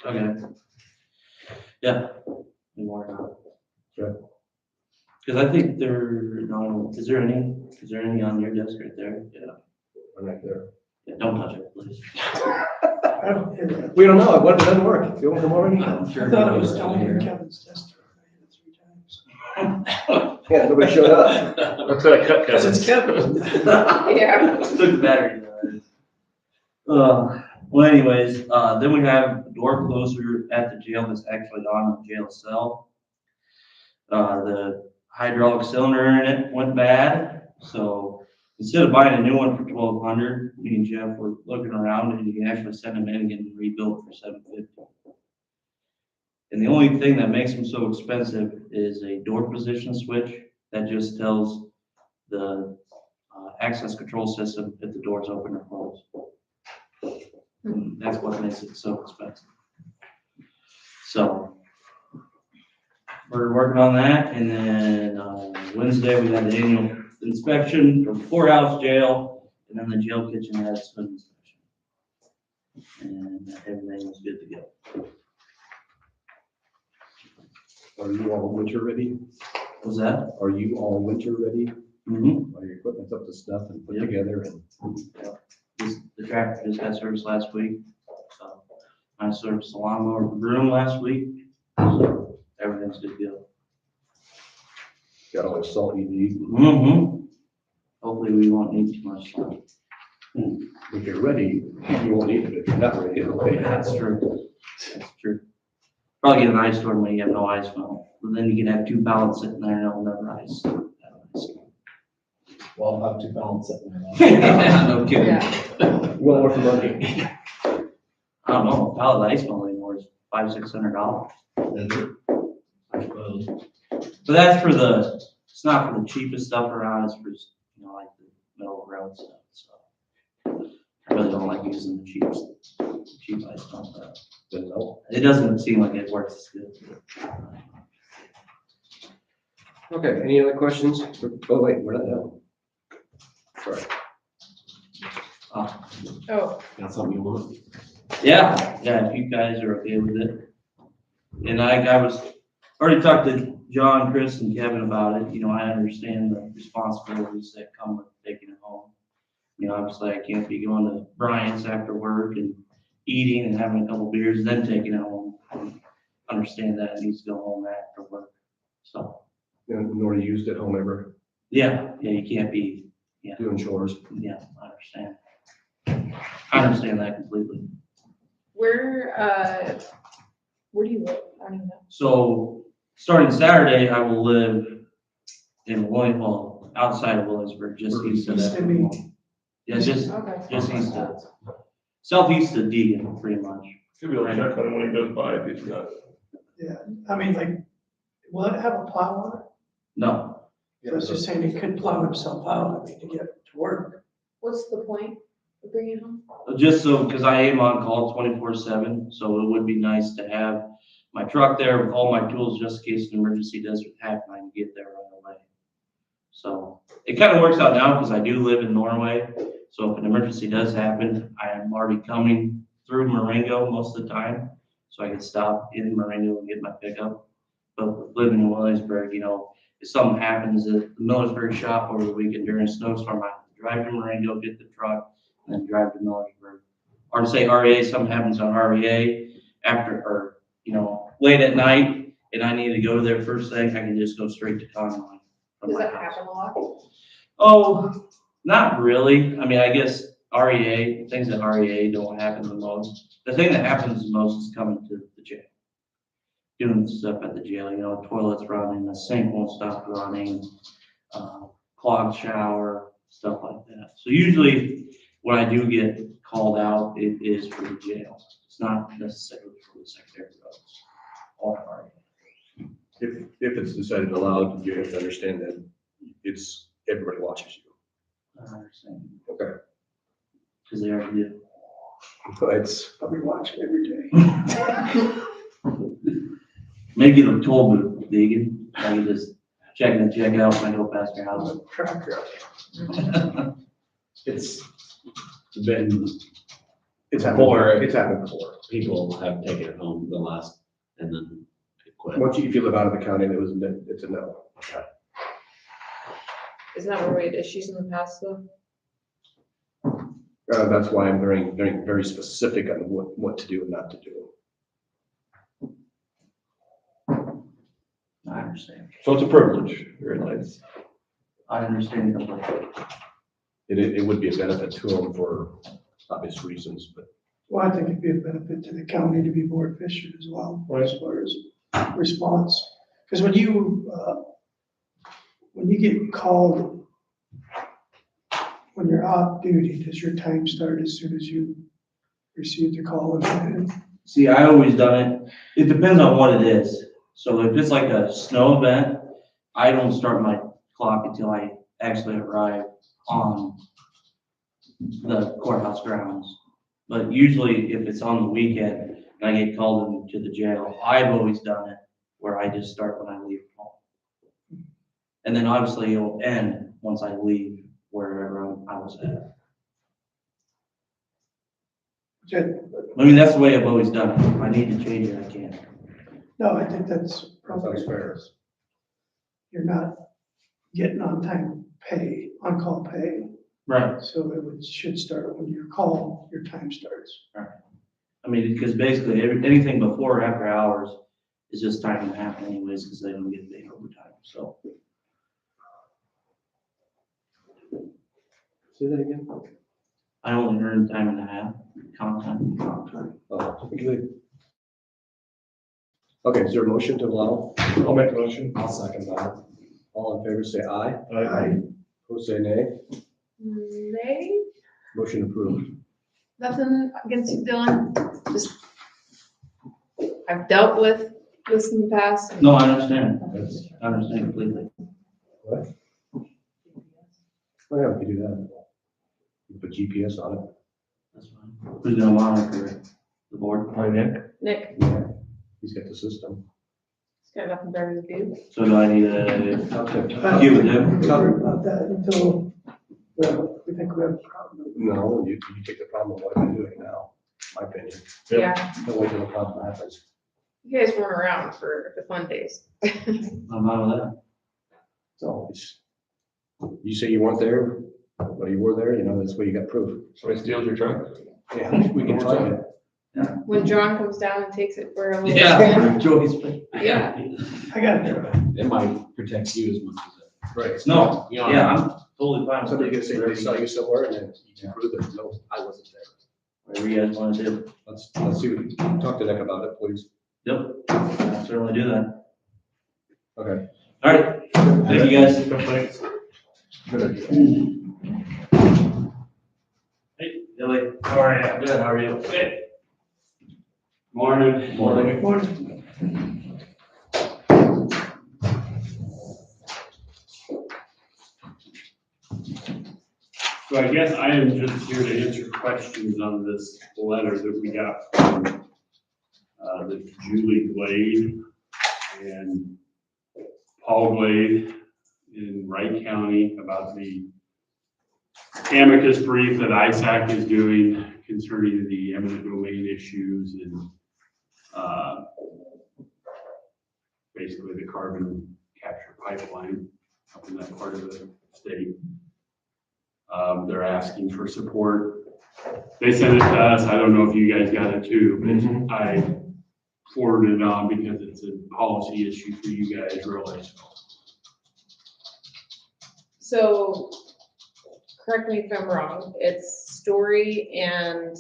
Okay. Yeah. We work on it. Okay. Cause I think no, is there any on your desk right there? Yeah. I'm right there. Yeah, don't touch it, please. I don't hear that. We don't know, what, it doesn't work. If you want to come over, you I'm can. sure. I thought it was down in Kevin's desk. I hit it 3 times. Yeah, nobody showed up. That's what I cut, Cause Kevin. it's Kevin. Yeah. Took the battery. Well anyways, then we have a door closer at the jail that's actually on the jail cell. The hydraulic cylinder in it went bad, so instead of buying a new one for $1,200, me and Jeff were looking around and you can actually send them in and get them rebuilt for $750. And the only thing that makes them so expensive is a door position switch that just tells the access control system if the door's open or closed. And that's what makes it so expensive. So we're working on that, and then Wednesday we had the annual inspection from courthouse jail, and then the jail kitchen had its foot inspection. And everything was good to go. Are you all winter ready? Was that? Are you all winter ready? Mm-hmm. Are your equipment's up to stuff and put Yeah. together and? The tractor just got serviced last week, so I serviced the lawnmower and broom last week, so everything's good to go. Got all the salt you need. Mm-hmm. Hopefully we won't need too much salt. If you're ready, you won't need it. If you're not ready, it'll wait. That's true. That's true. Probably get an ice storm when you have no ice melt. But then you can have 2 pallets sitting there and it'll never ice. Well, I'll have 2 pounds sitting there. No kidding. Yeah. Well worth the money. I don't know, a pallet of ice melt anymore is $500-600. I suppose. But that's for the, it's not for the cheapest stuff around, it's for, you know, like the middle of the road stuff, so. I really don't like using the cheap ice melt, but Then no. it doesn't seem like it works as good. Okay, any other questions? Oh, wait, we're not done. Sorry. Oh, Got something you want? Yeah, if you guys are okay with it. And I was, already talked to John, Chris, and Kevin about it, you know, I understand the responsibilities that come with taking it home. You know, obviously I can't be going to Brian's after work and eating and having a couple beers and then taking it home. I understand that it needs to go home after work, so, Nor used at home ever, yeah, you can't be, doing chores. yeah, I understand that completely. Where do you live? I don't even know. So, starting Saturday, I will live in Williamsville, outside of Williamsburg, just east of East that. of me. Yeah, just Okay. east of, southeast of Deegan, pretty much. Should be able to check on him when he goes by if he's not. Yeah, I mean, like, will it have a plow on it? No, I was just saying he could plow himself out, I mean, to get to work. What's the point of bringing it home? just so, because I am on call 24/7, so it would be nice to have my truck there with all my tools, just in case an emergency does happen, I can get there right away. So, it kind of works out now, because I do live in Norway, so if an emergency does happen, I am already coming through Marengo most of the time, so I can stop in Marengo and get my pickup. But living in Williamsburg, you know, if something happens at the Millersburg shop over the weekend during a snowstorm, I have to drive to Marengo, get the truck, and then drive to Millersburg. Or say REA, something happens on REA after, or, you know, late at night, and I need to go there first thing, I can just go straight to Conway. from does my that house. happen a lot? Oh, not really. I mean, I guess REA, things at REA don't happen the most. The thing that happens the most is coming to the jail. Doing stuff at the jail, you know, toilets running, the sink won't stop running, clogged shower, stuff like that. So usually when I do get called out, it is for the jail. It's not necessarily for the secondary roads or REA. If it's decided allowed, you have to understand that it's, everybody watches you. I understand. Okay. Because they already do. But it's, I'll be watching every day. Maybe the toll booth, Deegan. I can just check in and check out when I go past your house. Tractor. it's Been happened, Before. it's happened before. people have taken it home the last, and then it quit. Once you, if you live out of the county, it's a no. Isn't that where we had issues in the past though? That's why I'm very specific on what to do and not to do. I understand. So it's a privilege, very nice. I understand completely. It would be a benefit to them for obvious reasons, but Well, I think it'd be a benefit to the county to be more efficient as well, as far as response. Because when you get called, when you're off duty, does your time start as soon as you receive the call? See, I always done it. It depends on what it is. So if it's like a snow event, I don't start my clock until I actually arrive on the courthouse grounds. But usually if it's on the weekend and I get called into the jail, I've always done it where I just start when I leave home. And then obviously it'll end once I leave wherever I was at. I mean, that's the way I've always done it. If I need to change it, I can. No, I think that's probably Sounds fair. fair. You're not getting on-time pay, on-call pay, Right. so should start when you're called, your time starts. I mean, because basically anything before or after hours is just time and a half anyways, because they don't get paid overtime, so. say that again. I only earn time and a half, comp time. Oh, okay, is there a motion to allow? I'll make a motion. I'll second that. All in favor, say aye. Aye. Opposed, say nay. Nay, Motion approved. nothing against you, Dylan, just, I've dealt with this in the past. and- No, I understand. I understand completely. What? Well, yeah, we can do that. You Put GPS on it. That's fine. Who's gonna monitor the board? Hi, Nick. Nick, Yeah, he's got the system. he's got nothing better to do. So do I need to Talk to- give it them? Don't worry about that until, well, we think we have a problem. No, you take the problem of what I'm doing now, my opinion. Yep. Yeah, Don't wait till the problem happens. you guys weren't around for the fun days. I'm fine with that. So it's, you say you weren't there, but you were there, you know, that's where you got proof. Somebody steals your truck? Yeah, we can try it. When John comes down and takes it for a little. Yeah, Joey's. Yeah. I got it. It might protect you as much as it. Right. No, You know, yeah, I'm totally fine. with Somebody it. can say they saw you somewhere and then you can prove that, no, I wasn't there. Whatever you guys wanna do. Let's see, talk to Nick about it, please. Yep, I'll certainly do that. Okay. All right, thank you guys. Thanks. Hey, Billy, how are you? Good, how are you? Good. Morning. Morning. Morning. So I guess I am just here to answer questions on this letter that we got from the Julie Glade and Paul Glade in Wright County about the amicus brief that ISAC is doing concerning the eminent domain issues and basically the carbon capture pipeline up in that part of the state. They're asking for support. They sent it to us. I don't know if you guys got it too, but I forwarded it on because it's a policy issue for you guys, really. So, correct me if I'm wrong, it's Story and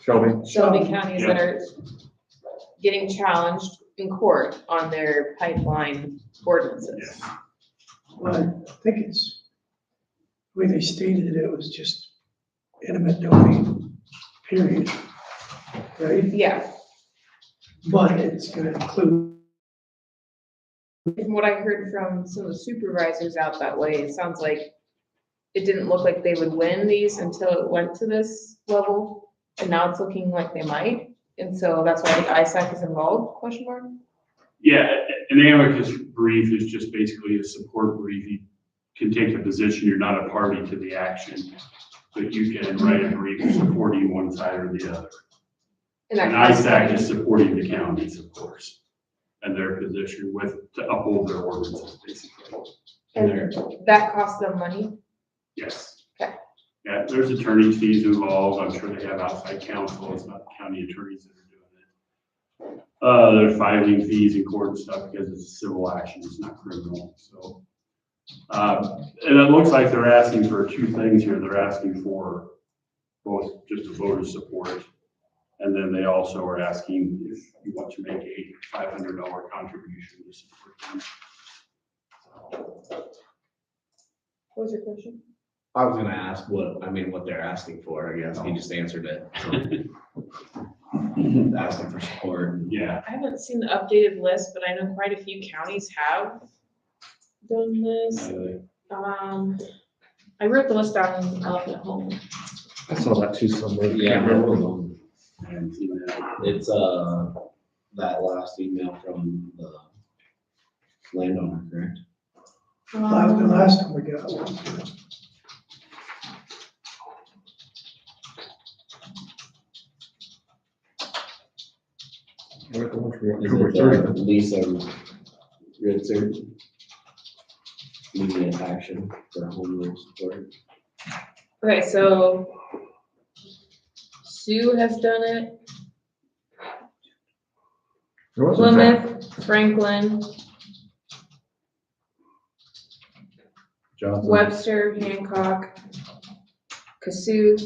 Shelby. Shelby counties that are getting challenged in court on their pipeline ordinances. Yes. Well, I think it's, the way they stated it, it was just eminent domain, period. Right? Yeah, But it's gonna include, from what I heard from some of the supervisors out that way, it sounds like it didn't look like they would win these until it went to this level, and now it's looking like they might, and so that's why ISAC is involved, question mark? Yeah, an amicus brief is just basically a support brief. You can take a position, you're not a party to the action, but you can write a brief supporting one side or the other. And And that ISAC is supporting the counties, of course, and their position with, to uphold their ordinances, basically. And that costs them money? Yes. Okay. Yeah, there's attorney fees involved. I'm sure they have outside counsel. It's not county attorneys that are doing it. There's filing fees in court and stuff because it's a civil action. It's not criminal, so. And it looks like they're asking for two things here. They're asking for both just a voter support. And then they also are asking if you want to make a $500 contribution to support them. What was your question? I was gonna ask what they're asking for, I guess, he just answered it. Asking for support. Yeah, I haven't seen the updated list, but I know quite a few counties have done this. I wrote the list down in Elephant Home. I saw that too somewhere. Yeah, Can't remember. I haven't seen that. it's, that last email from the landowner, correct? the last time we got one. We're at the one from Is October it, 30th. Lisa Ritzer? Immediate action for home rule support. Okay, so Sue has done it, There was a time- Plymouth, Franklin, Johnson. Webster, Hancock, Cassuth,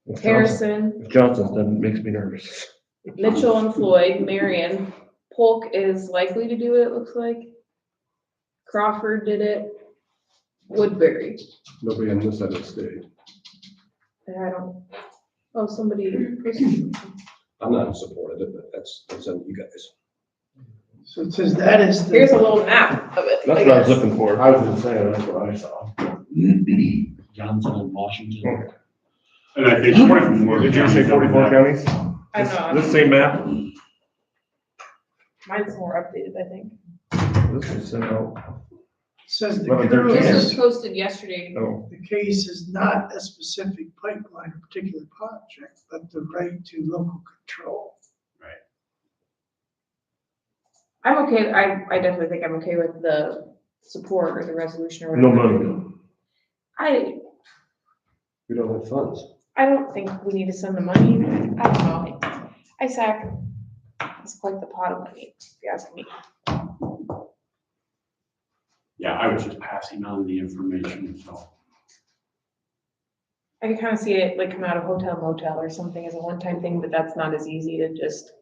if Johnson- Harrison, if Johnson's done, it makes me nervous. Mitchell and Floyd, Marion. Polk is likely to do it, it looks like. Crawford did it. Woodbury. Nobody on this side of the state. And I don't, oh, somebody posted. I'm not in support of it, but that's on you guys. So it says that is the. Here's a little map of it. That's what I was looking for. I was just saying, that's what I saw. Johnson and Washington. And I think 44. Did you say 44 counties? I know. This same map? Mine's more updated, I think. This was sent out. Says the 11/13. This was case, posted yesterday. Oh, the case is not a specific pipeline or particular project, but the right to local control. I'm okay, I definitely think I'm okay with the support or the resolution or no whatever. money. We don't have funds. I don't think we need to send the money. I don't know. ISAC is quite the pot of money, if you ask me. Yeah, I was just passing on the information, so. I can kind of see it like come out of hotel motel or something as a one-time thing, but that's not as easy to just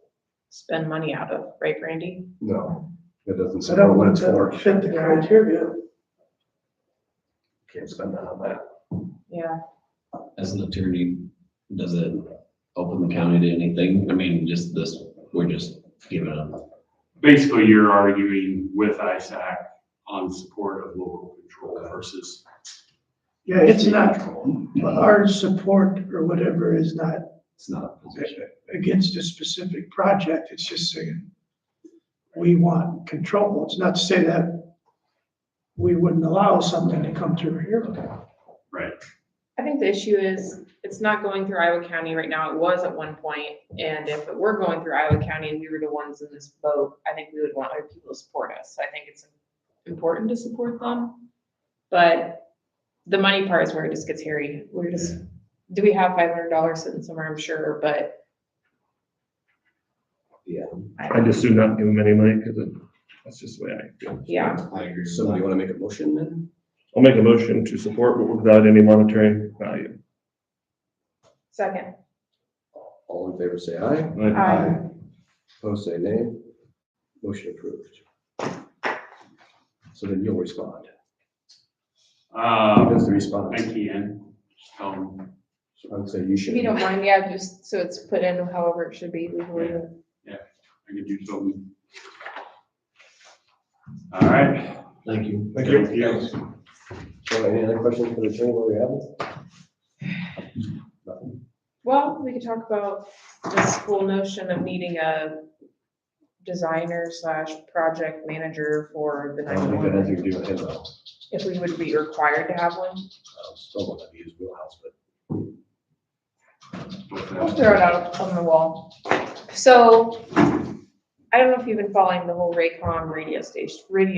spend money out of, right, Brandy? No, that doesn't So support that what it's would for. fit the criteria. Can't spend that on that. Yeah. As an attorney, does it open the county to anything? I mean, just this, we're just giving them. Basically, you're arguing with ISAC on support of local control versus. Yeah, it's not, our support or whatever is not It's not a position. against a specific project, it's just saying we want control. It's not to say that we wouldn't allow something to come through here. Right. I think the issue is it's not going through Iowa County right now. It was at one point, and if it were going through Iowa County and we were the ones in this boat, I think we would want other people to support us. So I think it's important to support them. But the money part is where it just gets hairy. We're just, do we have $500 sitting somewhere? I'm sure, but. Yeah. I just do not give them any money because that's just the way I feel. Yeah. I agree. Somebody want to make a motion then? I'll make a motion to support, but without any monetary value. Second. All in favor, say aye. Aye. Opposed, say nay. Motion approved. So then you'll respond. That's the response. I can. I would say you should. If you don't mind, yeah, just so it's put in however it should be legally. I can do something. All right. Thank you. Thank you. So any other questions for the attorney while we have it? Nothing. Well, we could talk about this whole notion of needing a designer slash project manager for the I don't think that has 911. anything to do with him though. If we would be required to have one. Still want to use wheelhouse, but. We'll throw it out on the wall. So, I don't know if you've been following the whole Raycom radio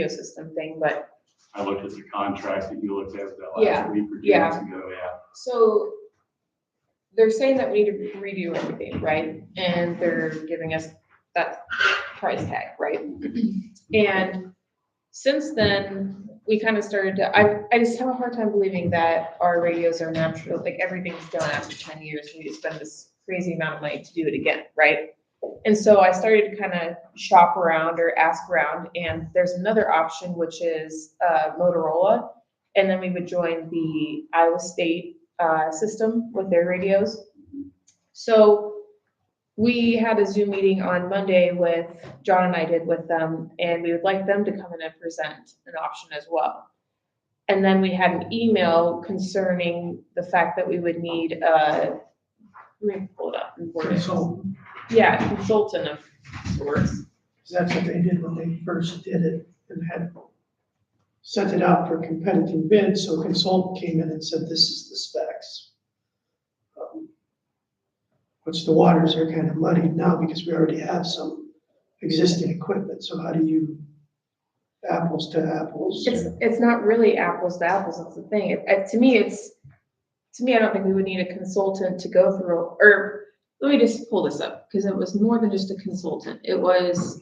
system thing, but I looked at the contract that you looked at that Yeah, last week or 2 yeah. weeks ago, yeah. so they're saying that we need to redo everything, right? And they're giving us that price tag, right? And since then, we kind of started to, I just have a hard time believing that our radios are natural, like everything's done after 10 years. We just spend this crazy amount of money to do it again, right? And so I started to kind of shop around or ask around, and there's another option, which is Motorola. And then we would join the Iowa State system with their radios. So we had a Zoom meeting on Monday with, John and I did with them, and we would like them to come in and present an option as well. And then we had an email concerning the fact that we would need let me pull it up. and word it. Consultant. Yeah, a consultant of sorts. That's what they did when they first did it and had sent it out for competitive bid. So a consultant came in and said, this is the specs. Which the waters are kind of muddied now because we already have some existing equipment. So how do you apples to apples? It's not really apples to apples, that's the thing. To me, I don't think we would need a consultant to go through, or let me just pull this up, because it was more than just a consultant. It was,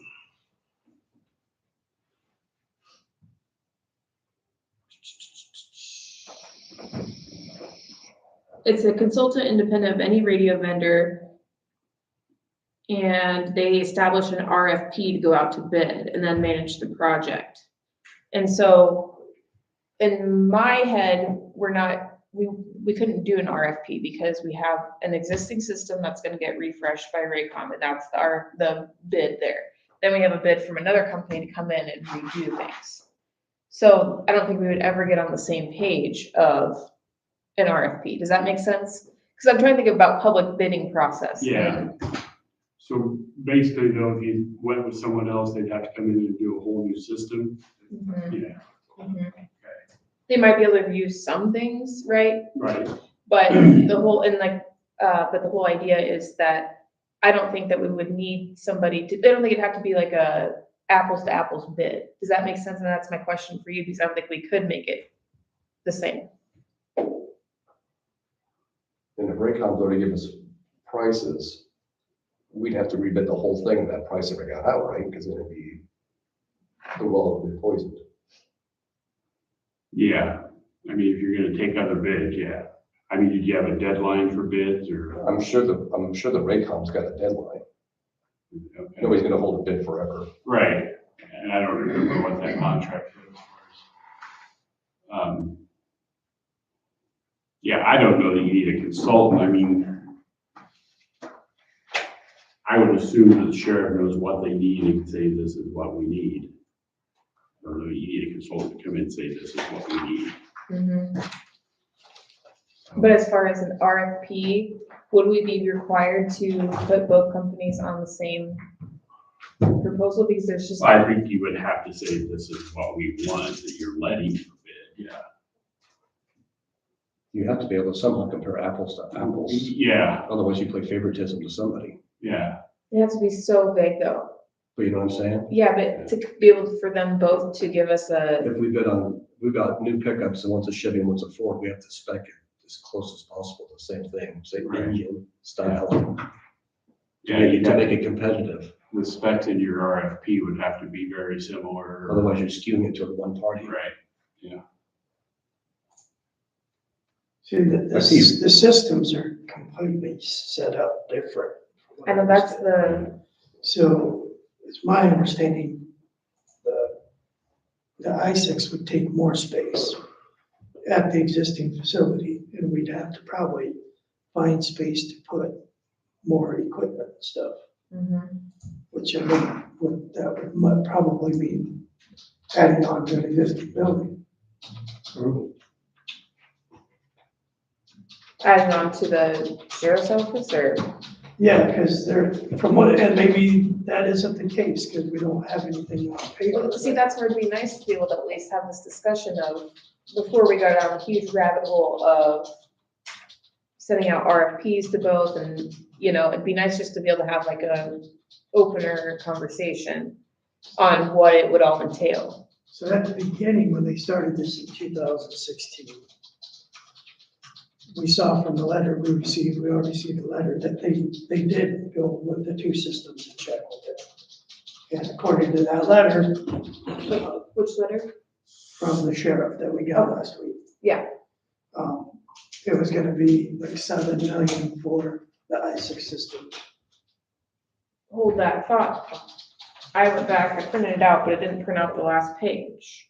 it's a consultant independent of any radio vendor, and they establish an RFP to go out to bid and then manage the project. And so in my head, we couldn't do an RFP because we have an existing system that's gonna get refreshed by Raycom, and that's the bid there. Then we have a bid from another company to come in and redo things. So I don't think we would ever get on the same page of an RFP. Does that make sense? Because I'm trying to think about public bidding process. Yeah. So basically though, if you went with someone else, they'd have to come in and do a whole new system. Mhm, Yeah, mhm. They might be able to review some things, right? right. But but the whole idea is that I don't think that we would need somebody to, I don't think it'd have to be like a apples to apples bid. Does that make sense? And that's my question for you, because I don't think we could make it the same. And if Raycom's already give us prices, we'd have to rebid the whole thing, that price if it got out, right? Because it'd be, the well would be poisoned. Yeah, I mean, if you're gonna take other bids, yeah. I mean, did you have a deadline for bids or? I'm sure the Raycom's got a deadline. Okay. Nobody's gonna hold a bid forever. Right, and I don't remember what that contract was. Yeah, I don't know that you need a consultant. I mean, I would assume that the sheriff knows what they need and can say, this is what we need. Or you need a consultant to come in and say, this is what we need. Mhm. But as far as an RFP, would we be required to put both companies on the same proposal? Because there's just. I think you would have to say, this is what we want, that you're letting for bid, yeah. You have to be able to somehow compare apples to apples. Yeah, Otherwise you play favoritism to somebody. yeah. It has to be so vague though. But you know what I'm saying? Yeah, but to be able for them both to give us a, If we bid on, we've got new pickups and one's a Chevy and one's a Ford, we have to spec it as close as possible, the same thing, same Right. engine, style. Yeah, you'd To have make it competitive. the specs in your RFP would have to be very similar. Otherwise you're skewing it toward one party. Right, yeah. See, the systems are completely set up different. I know that's the, So it's my understanding, the I-6 would take more space at the existing facility, and we'd have to probably find space to put more equipment and stuff, mhm. which I think that would probably mean adding on to an existing building. Adding on to the sheriff's office or? Yeah, because they're, from what, and maybe that isn't the case, because we don't have anything on paper. Well, see, that's where it'd be nice to be able to at least have this discussion of, before we go down a huge rabbit hole of sending out RFPs to both, and, you know, it'd be nice just to be able to have like a opener conversation on what it would all entail. So at the beginning, when they started this in 2016, we saw from the letter we all received a letter that they did go with the two systems and check with it. And according to that letter, Which letter? from the sheriff that we got last week, Yeah, it was gonna be like 7 million for the I-6 system. hold that thought. I went back, I printed it out, but it didn't print out the last page.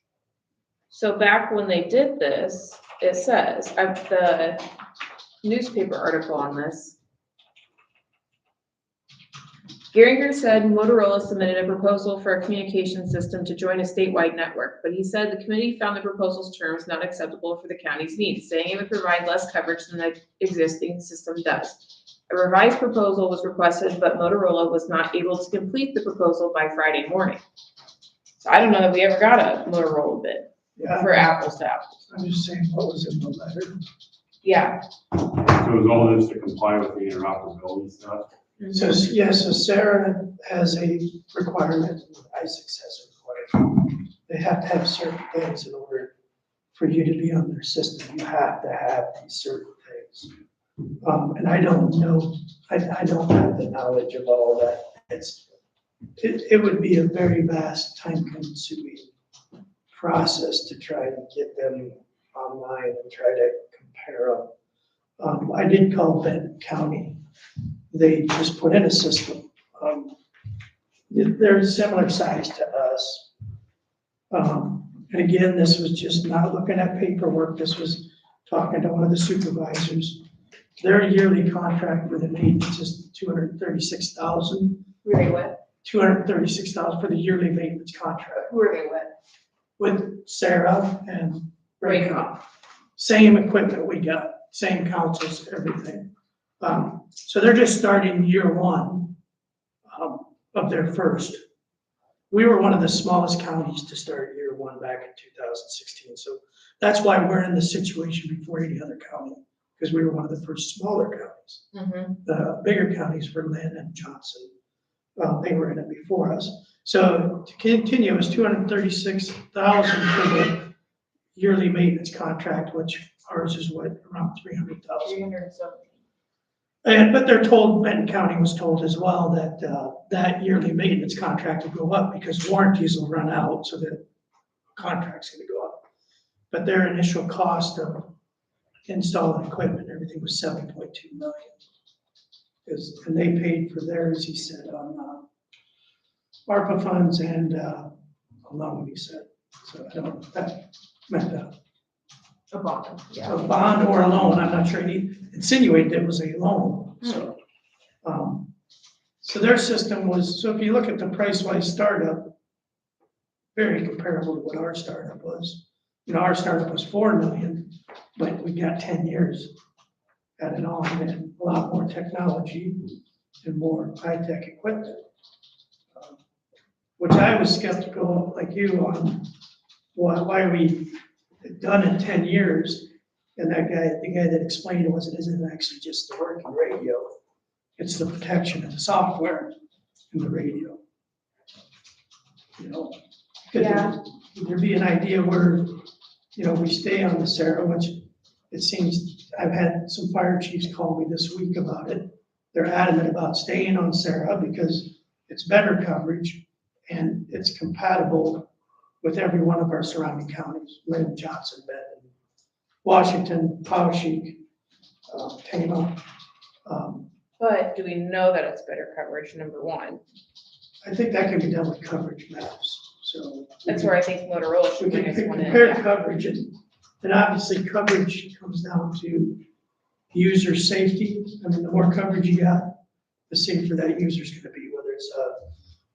So back when they did this, it says, the newspaper article on this. Gehringer said Motorola submitted a proposal for a communication system to join a statewide network, but he said the committee found the proposal's terms not acceptable for the county's needs, saying it would provide less coverage than the existing system does. A revised proposal was requested, but Motorola was not able to complete the proposal by Friday morning. So I don't know that we ever got a Motorola bid Yeah, for apples to apples. I'm just saying what was in the letter. Yeah. So is all this to comply with the interoperability stuff? So, yes, so Sarah has a requirement, I-6 has a requirement. They have to have certain things in order for you to be on their system. You have to have these certain things. And I don't know, I don't have the knowledge of all that. It would be a very vast, time-consuming process to try to get them online and try to compare them. I did call Benton County. They just put in a system. They're similar size to us. And again, this was just not looking at paperwork, this was talking to one of the supervisors. Their yearly contract for the maintenance is $236,000. Who are they with? $236,000 for the yearly maintenance contract Who are they with? with Sarah and Raycom. Raycom. Same equipment we got, same councils, everything. So they're just starting year one of their first. We were one of the smallest counties to start year one back in 2016. So that's why we're in the situation before any other county, because we were one of the first smaller counties. Mm-hmm. The bigger counties were Lynn and Johnson. They were in it before us. So to continue, it was $236,000 for the yearly maintenance contract, which ours is what, around $300,000. 370. But they're told, Benton County was told as well that that yearly maintenance contract will go up because warranties will run out, so the contract's gonna go up. But their initial cost of installing equipment, everything was $7.2 million. And they paid for theirs, he said, on ARPA funds and a loan, he said. So I don't know if that meant A bond, yeah. a bond or a loan, I'm not sure, he insinuated it was a loan, so. So their system was, so if you look at the price-wise startup, very comparable to what our startup was. You know, our startup was 4 million, but we got 10 years at it on, and a lot more technology and more high-tech equipment. Which I was skeptical, like you, on why we had done in 10 years. And that guy, the guy that explained it isn't actually just the working radio. It's the protection of the software in the radio. You know, Yeah. could there be an idea where, you know, we stay on the Sarah, which it seems, I've had some fire chiefs call me this week about it. They're adamant about staying on Sarah because it's better coverage and it's compatible with every one of our surrounding counties, Lynn, Johnson, Benton, Washington, Poweshiek, Tama. But do we know that it's better coverage, number one? I think that can be done with coverage maps, so. That's where I think Motorola We should bring can us one in. compare yeah. coverage, and obviously coverage comes down to user safety. I mean, the more coverage you got, the safer that user's gonna be, whether it's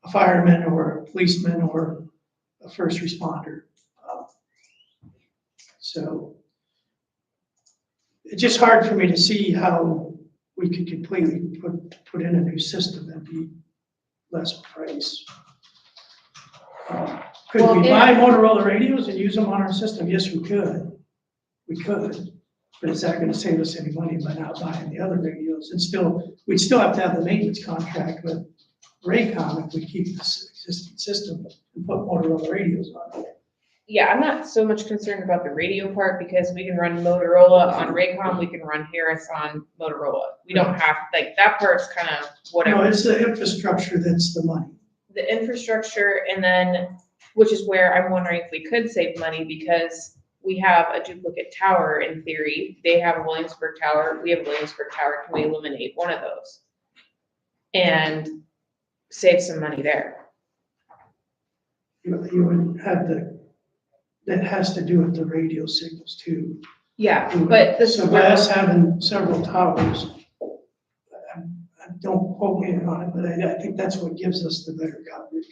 a fireman or a policeman or a first responder. So it's just hard for me to see how we could completely put in a new system and be less price. Could Well, we yeah. buy Motorola radios and use them on our system? Yes, we could. We could, but is that gonna save us any money by not buying the other radios? And still, we'd still have to have the maintenance contract with Raycom if we keep this existing system and put Motorola radios on it. Yeah, I'm not so much concerned about the radio part because we can run Motorola on Raycom, we can run Harris on Motorola. We don't have, like, that part's kind of No, whatever. it's the infrastructure that's the money. The infrastructure, and then, which is where I'm wondering if we could save money because we have a duplicate tower in theory. They have a Williamsburg tower, we have a Williamsburg tower. Can we eliminate one of those? And save some money there. You would have that has to do with the radio signals too. Yeah, but this So is by where, us having several towers, don't quote me on it, but I think that's what gives us the better coverage,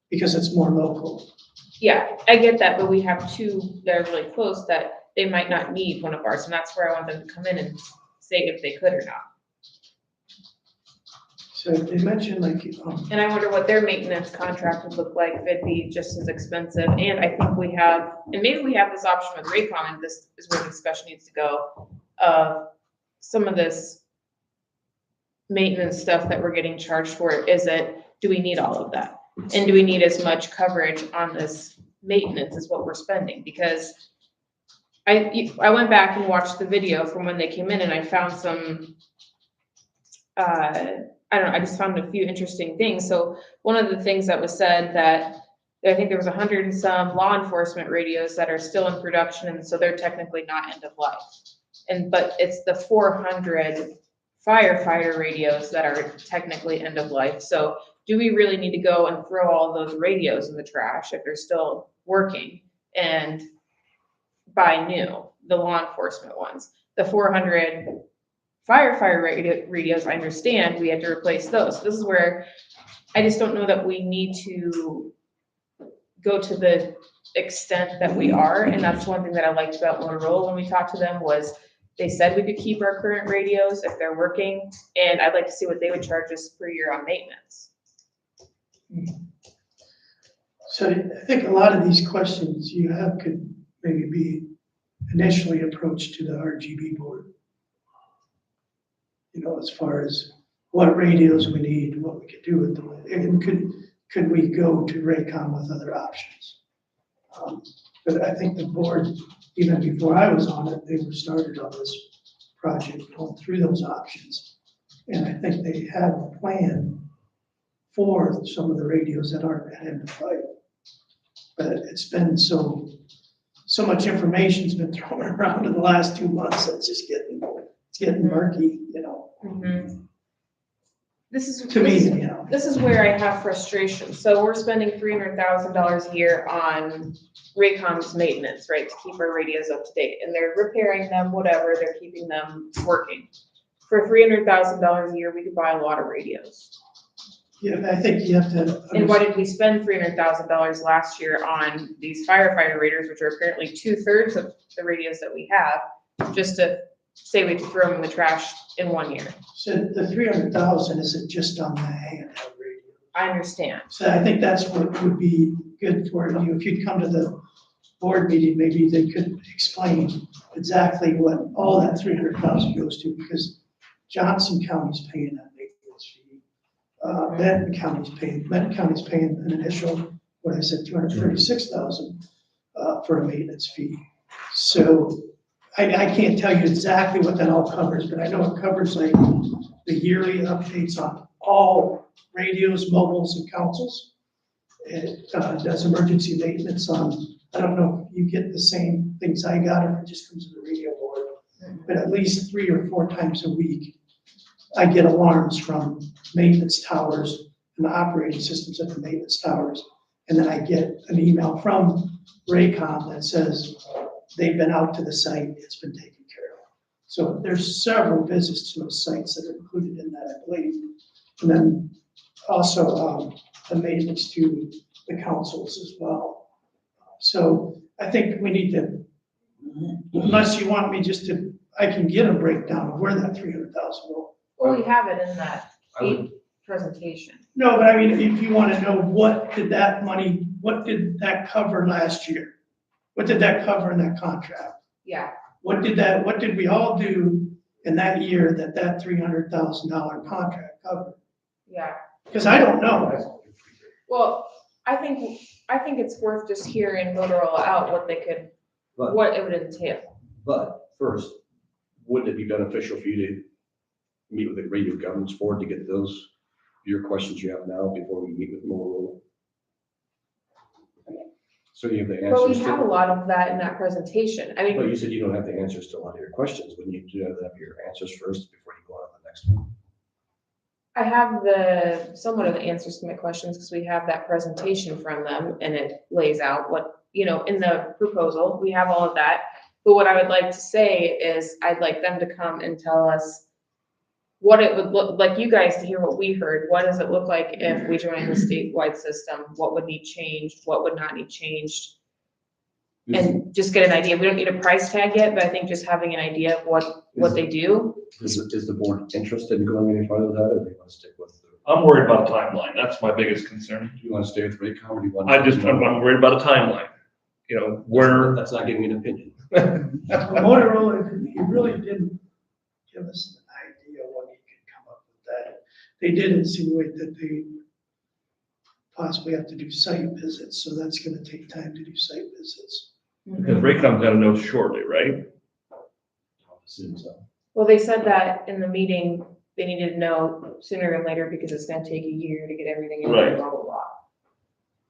because it's more local. yeah, I get that, but we have two that are really close that they might not need one of ours, and that's where I want them to come in and say if they could or not. So they mentioned like, And I wonder what their maintenance contract would look like, if it'd be just as expensive, and I think we have, and maybe we have this option with Raycom, and this is where the discussion needs to go, some of this maintenance stuff that we're getting charged for, do we need all of that? And do we need as much coverage on this maintenance as what we're spending? Because I went back and watched the video from when they came in, and I found some, I don't know, I just found a few interesting things. So one of the things that was said that I think there was 100 and some law enforcement radios that are still in production, and so they're technically not end of life. But it's the 400 firefighter radios that are technically end of life. So do we really need to go and throw all those radios in the trash if they're still working and buy new, the law enforcement ones. The 400 firefighter radios, I understand, we had to replace those. This is where I just don't know that we need to go to the extent that we are, and that's one thing that I liked about Motorola when we talked to them was they said we could keep our current radios if they're working, and I'd like to see what they would charge us per year on maintenance. So I think a lot of these questions you have could maybe be initially approached to the RGB board. You know, as far as what radios we need, what we could do with them, and could we go to Raycom with other options? But I think the board, even before I was on it, they were started on this project, going through those options. And I think they have a plan for some of the radios that aren't identified. But it's been so much information's been thrown around in the last 2 months, it's just getting murky, you know. Mm-hmm. This is To me, you know. This is where I have frustration. So we're spending $300,000 a year on Raycom's maintenance, right, to keep our radios up to date, and they're repairing them, whatever, they're keeping them working. For $300,000 a year, we could buy a lot of radios. Yeah, I think you have to. And why did we spend $300,000 last year on these firefighter radios, which are apparently 2/3 of the radios that we have, just to say we could throw them in the trash in 1 year? So the 300,000 isn't just on the handheld radio. I understand. So I think that's what would be good for you. If you'd come to the board meeting, maybe they could explain exactly what all that 300,000 goes to, because Johnson County's paying that maintenance fee. Benton County's paying an initial, what I said, 236,000 for a maintenance fee. So I can't tell you exactly what that all covers, but I know it covers like the yearly updates on all radios, mobiles, and consoles. It does emergency maintenance on, I don't know if you get the same things I got, or it just comes to the radio board, but at least 3 or 4 times a week, I get alarms from maintenance towers and the operating systems at the maintenance towers. And then I get an email from Raycom that says they've been out to the site, it's been taken care of. So there's several visits to those sites that are included in that, I believe. And then also the maintenance to the councils as well. So I think we need to, unless you want me just to, I can get a breakdown of where that 300,000 will. Well, we have it in that presentation. No, but I mean, if you want to know what did that cover last year? What did that cover in that contract? Yeah. What did we all do in that year that $300,000 contract covered? Yeah. Because I don't know. Well, I think it's worth just hearing Motorola out what it would entail. But first, wouldn't it be beneficial for you to meet with the radio governance board to get your questions you have now before we meet with Motorola? So you have the answers. But we have a lot of that in that presentation. I But mean, you said you don't have the answers to a lot of your questions. Wouldn't you do have your answers first before you go on to the next one? I have somewhat of the answers to my questions because we have that presentation from them and it lays out what, in the proposal, we have all of that. But what I would like to say is I'd like them to come and tell us what it would look like, you guys to hear what we heard. What does it look like if we join the statewide system? What would need changed? What would not need changed? And just get an idea. We don't need a price tag yet, but I think just having an idea of what they do. Is the board interested in going any farther with that, or do you want to stick with? I'm worried about a timeline. That's my biggest concern. Do you want to stay with Raycom, or do you want? I'm worried about a timeline. That's not giving me an opinion. Motorola, he really didn't give us an idea when he could come up with that. They did insinuate that they possibly have to do site visits, so that's gonna take time to do site visits. Because Raycom's gotta know shortly, right? I'll assume so. Well, they said that in the meeting, they needed to know sooner than later because it's gonna take a year to get everything in, Right. blah, blah, blah.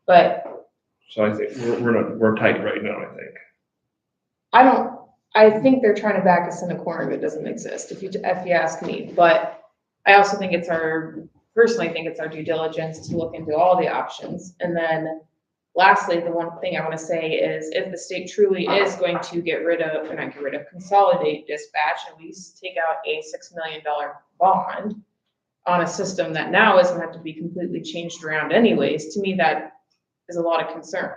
But So I think we're tight right now, I think. I think they're trying to back us in a corner that doesn't exist, if you ask me. But I also think personally think it's our due diligence to look into all the options. And then lastly, the one thing I want to say is if the state truly is going to consolidate dispatch and we take out a $6 million bond on a system that now is going to have to be completely changed around anyways, to me, that is a lot of concern.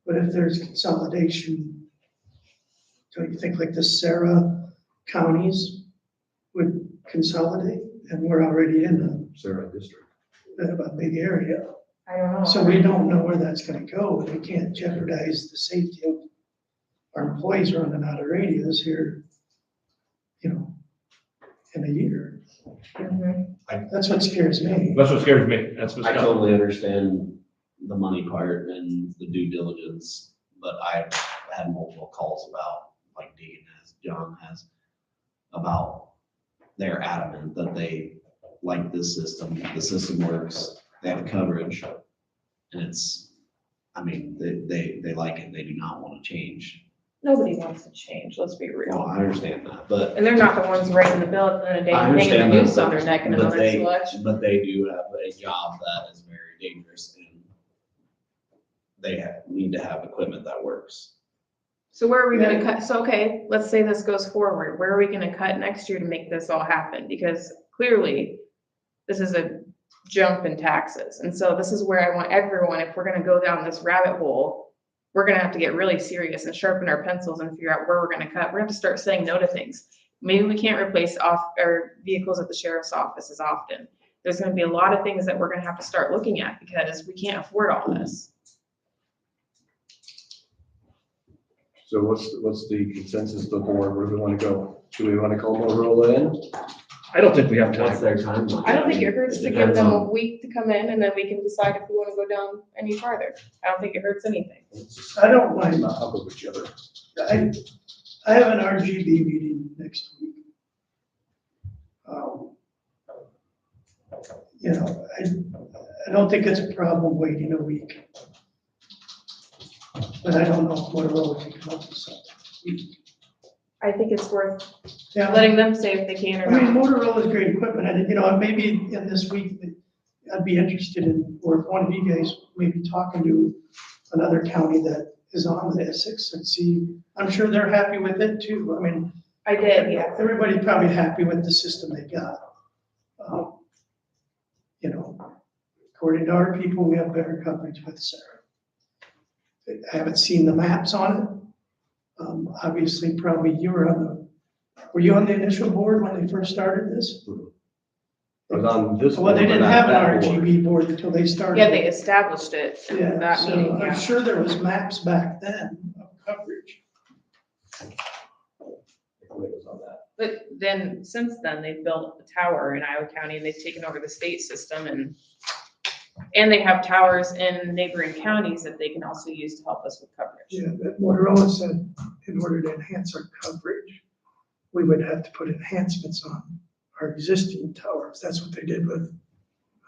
But if there's consolidation, don't you think like the Sarah counties would consolidate? And we're already in Sarah District. a big area. I don't know. So we don't know where that's gonna go, and we can't jeopardize the safety of our employees running out of radios here, you know, in a year. Mhm. That's what scares me. That's what scares me. That's what's I got. totally understand the money part and the due diligence, but I've had multiple calls about, like Dean has, John has, about they're adamant that they like this system, the system works, they have coverage, and it's, I mean, they like it, they do not want to change. Nobody wants to change, let's be Well, real. I understand that, but And they're not the ones writing the bill at the end of the day, I and hanging the understand that, noose on their neck in but another they, election. but they do have a job that is very dangerous and need to have equipment that works. So where are we gonna cut? So, okay, let's say this goes forward. Where are we gonna cut next year to make this all happen? Because clearly, this is a jump in taxes. And so this is where I want everyone, if we're gonna go down this rabbit hole, we're gonna have to get really serious and sharpen our pencils and figure out where we're gonna cut. We're gonna have to start saying no to things. Maybe we can't replace our vehicles at the sheriff's office as often. There's gonna be a lot of things that we're gonna have to start looking at because we can't afford all this. So what's the consensus of the board? Where do we want to go? Do we want to call Motorola in? I don't think we have What's time. their time? I don't think it hurts to give them a week to come in and then we can decide if we wanna go down any farther. I don't think it hurts anything. I don't mind, Not up with each other. I have an RGB meeting next week. You know, I don't think it's a problem waiting a week. But I don't know if Motorola can come up with something. I think it's worth Yeah, letting them say if they can I or mean, not. Motorola's great equipment, and, you know, maybe in this week, I'd be interested in, or if one of you guys maybe talking to another county that is on the Essex and see, I'm sure they're happy with it too. I mean, I did, yeah. everybody's probably happy with the system they got. You know, according to our people, we have better coverage with Sarah. I haven't seen the maps on it. Obviously, probably were you on the initial board when they first started this? I was on this. Well, they board, didn't but not have that an board. RGB board until they started. Yeah, they established it in Yeah, that so meeting, I'm yeah. sure there was maps back then of coverage. It was on that. But then, since then, they've built a tower in Iowa County and they've taken over the state system and they have towers in neighboring counties that they can also use to help us with coverage. Yeah, but Motorola said in order to enhance our coverage, we would have to put enhancements on our existing towers. That's what they did with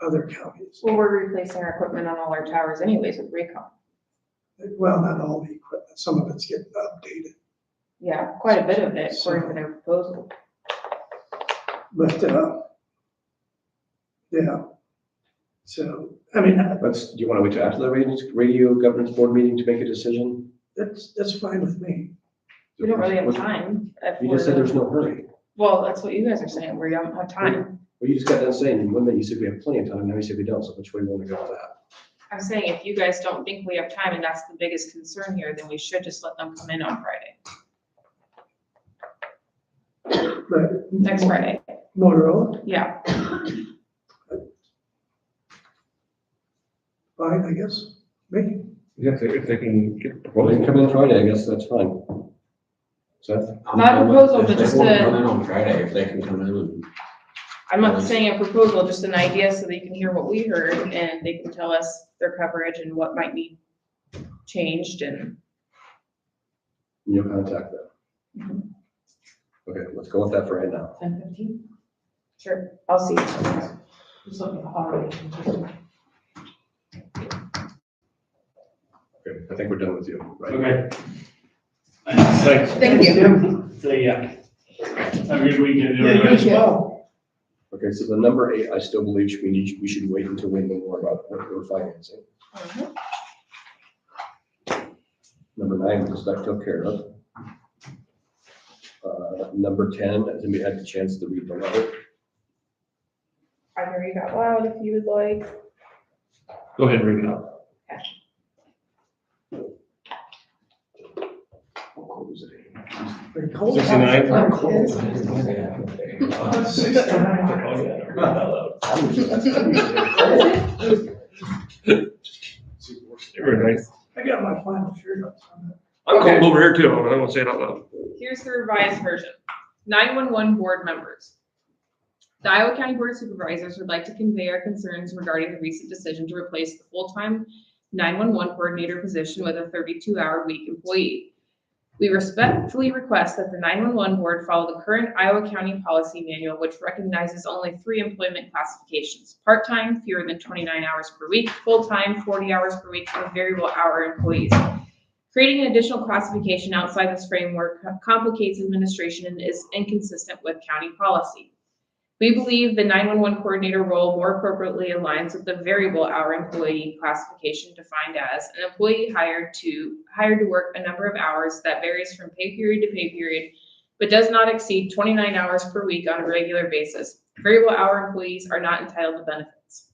other counties. Well, we're replacing our equipment on all our towers anyways with Raycom. Well, not all the equipment, some of it's getting updated. Yeah, quite a bit of it according to their proposal. But, yeah. So, I mean, Do you want to wait till after the radio governance board meeting to make a decision? that's fine with me. We don't really have time. if You just said we're- there's no hurry. Well, that's what you guys are saying, we don't have time. Well, you just got done saying, in one minute you said we have plenty of time, now you said we don't, so which way do you want to go with that? I'm saying if you guys don't think we have time and that's the biggest concern here, then we should just let them come in on Friday, But next Friday. Motorola, Yeah, fine, I guess, maybe. Yeah, if they can get. Well, they can come in Friday, I guess that's fine. Seth? Not a proposal, but If they just won't a- come in on Friday, if they can come in and. I'm not saying a proposal, just an idea so they can hear what we heard and they can tell us their coverage and what might need changed and. You'll contact them. Okay, let's go with that for right now. 10:15? Sure, I'll see. Just looking already. Okay, I think we're done with you, right? Okay. Thanks. Thank you. Tim. So, yeah. Have a good weekend, Yeah, you as everybody. well. Okay, so the number 8, I still believe we should wait until we know more about what we're financing. Mhm. Number 9, just that took care of. Number 10, has anybody had the chance to read the letter? I can read out loud if you would like. Go ahead and read it out. Pretty cold. 69? Very nice. I got my final shirt on. I'm cold over here too, but I won't say it out loud. Here's the revised version. 911 board members. The Iowa County Board of Supervisors would like to convey our concerns regarding the recent decision to replace the full-time 911 coordinator position with a 32-hour week employee. We respectfully request that the 911 board follow the current Iowa County Policy Manual, which recognizes only 3 employment classifications: part-time, fewer than 29 hours per week; full-time, 40 hours per week; and variable hour employees. Creating an additional classification outside this framework complicates administration and is inconsistent with county policy. We believe the 911 coordinator role more appropriately aligns with the variable hour employee classification defined as an employee hired to work a number of hours that varies from pay period to pay period, but does not exceed 29 hours per week on a regular basis. Variable hour employees are not entitled to benefits.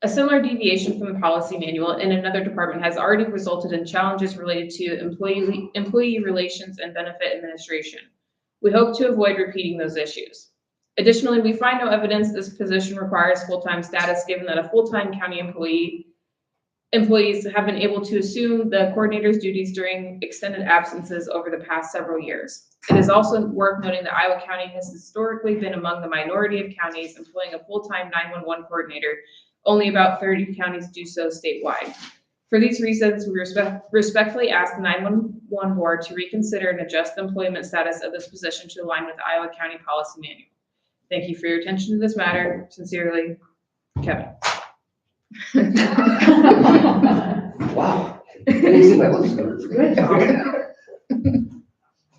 A similar deviation from the policy manual in another department has already resulted in challenges related to employee relations and benefit administration. We hope to avoid repeating those issues. Additionally, we find no evidence this position requires full-time status, given that a full-time county employees have been able to assume the coordinator's duties during extended absences over the past several years. It is also worth noting that Iowa County has historically been among the minority of counties employing a full-time 911 coordinator. Only about 30 counties do so statewide. For these reasons, we respectfully ask the 911 board to reconsider and adjust the employment status of this position to align with the Iowa County Policy Manual. Thank you for your attention to this matter. Sincerely, Kevin. Wow. Good job.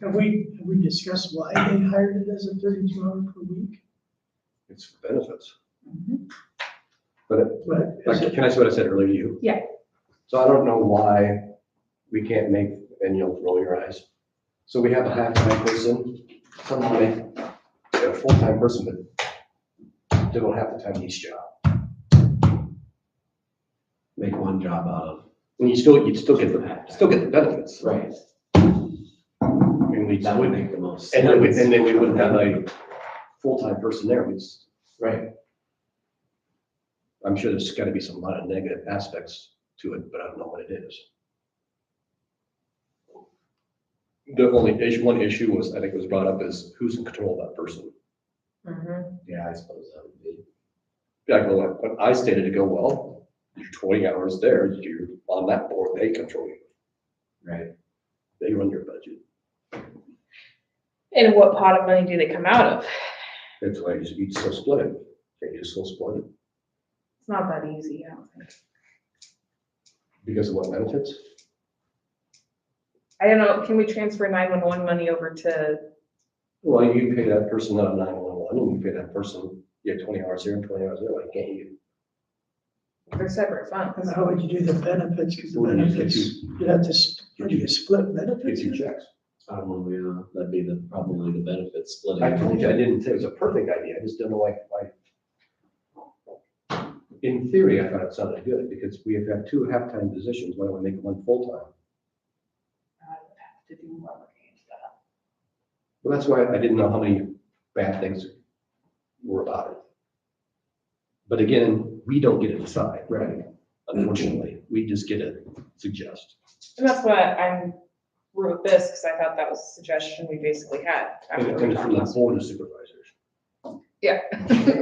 Have we discussed why they hired it as a 32-hour per week? It's for benefits. But But is it- can I say what I said earlier to you? Yeah. So I don't know why we can't make, and you'll roll your eyes. So we have a half-time person, somebody, a full-time person, but they don't have the time each job. Make one job out of. And you'd still get the benefits. Right. And we That would would, make the most and sense. then we wouldn't have a full-time person there. Right. I'm sure there's gotta be some lot of negative aspects to it, but I don't know what it is. The only issue, one issue was, I think was brought up is who's in control of that person. Yeah, I suppose that would be. Yeah, but I stated to go, well, you're 20 hours there, you're on that board, they control you. Right. They run your budget. And what pot of money do they come out of? That's why you still split it. Can't you still split it? It's not that easy, I don't think. Because of what benefits? I don't know, can we transfer 911 money over to, Well, you pay that person out of 911 and you pay that person, you have 20 hours here and 20 hours there, why can't you? they're separate funds? And how would you do the benefits? Because the Well, you- benefits, you'd have to, would you split Get benefits? two checks. Yeah, that'd be probably the benefit splitting. I told you, I didn't say it was a perfect idea, I just don't know why. In theory, I thought it sounded good, because we have two half-time positions, why don't we make one full-time? I would have to do more looking into that. Well, that's why I didn't know how many bad things were about it. But again, we don't get to decide, right? Unfortunately, we just get to suggest. And that's why I wrote this, because I thought that was a suggestion we basically had. And after it we comes talked from the last board of supervisors. Yeah,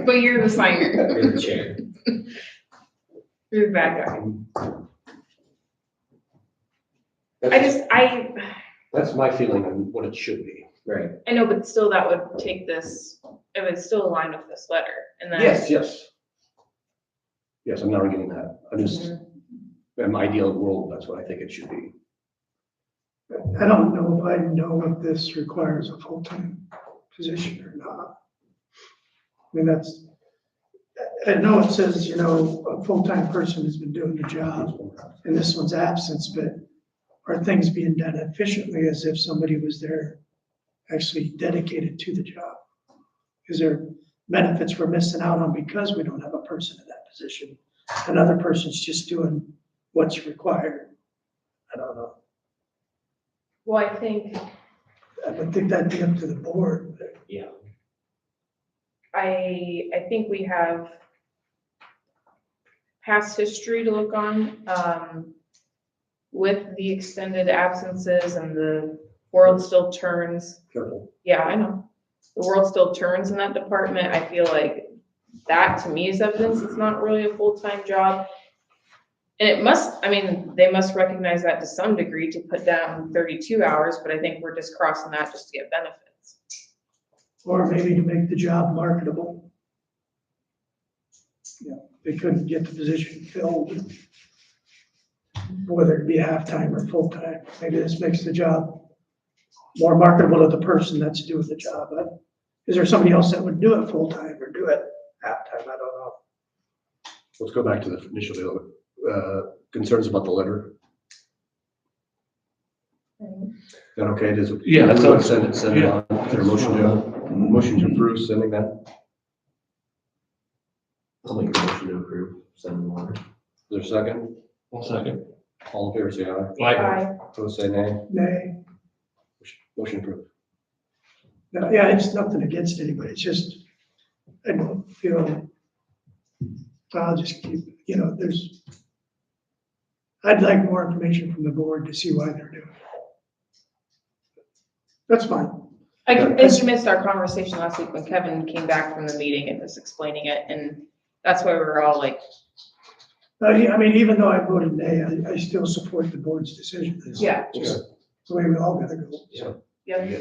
but you're the signer. You're the chair. You're the bad guy. That's- I That's my feeling on what it should be. Right. know, but still that would take this, it would still align with this letter, and then. Yes, yes. Yes, I'm not arguing that. I'm just, Mhm. in my ideal world, that's what I think it should be. I don't know if I know if this requires a full-time position or not. I mean, I know it says, a full-time person has been doing the job in this one's absence, but are things being done efficiently as if somebody was there actually dedicated to the job? Is there benefits we're missing out on because we don't have a person in that position? Another person's just doing what's required. I don't know. Well, I think, I would think that'd be up to the board, but Yeah. I think we have past history to look on, with the extended absences and the world still turns. Careful. Yeah, I know. The world still turns in that department. I feel like that to me is evidence it's not really a full-time job. And it must, I mean, they must recognize that to some degree to put down 32 hours, but I think we're just crossing that just to get benefits. or maybe to make the job marketable. Yeah, they couldn't get the position filled, whether it be half-time or full-time. Maybe this makes the job more marketable to the person that's doing the job. Is there somebody else that would do it full-time or do it half-time? I don't know. Let's go back to the initial deal. Concerns about the letter. Is that okay? Does it? Yeah, that sounds- Send it on. Is there a motion to approve sending that? I'll make a motion to approve, send the letter. Is there a second? 1 second. All in favor, say aye. Like, Opposed, say nay. Nay. Motion approved. No, yeah, it's nothing against anybody. It's just, I don't feel, I'll just keep, I'd like more information from the board to see why they're doing it. That's fine. I guess you missed our conversation last week when Kevin came back from the meeting and was explaining it, and that's why we were all like, I mean, even though I voted nay, I still support the board's decision. It's yeah, just the way we all gotta go. Yeah. yeah.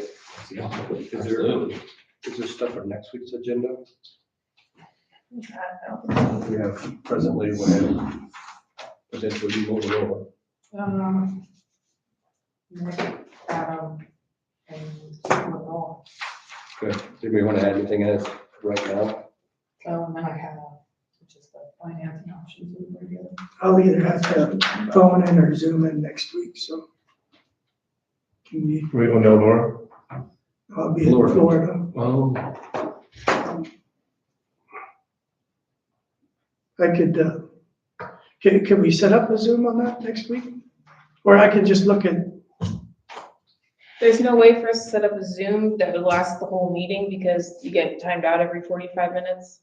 Is there stuff for next week's agenda? We have presently, we have potentially Motorola. Good. Do we want to add anything else right now? And then I have, which is the financing options we were given. I'll either have to phone in or Zoom in next week, so. Can we, we don't know, Laura. I'll be in Florida. Oh, I could, can we set up a Zoom on that next week? Or I could just look at, There's no way for us to set up a Zoom that would last the whole meeting because you get timed out every 45 minutes.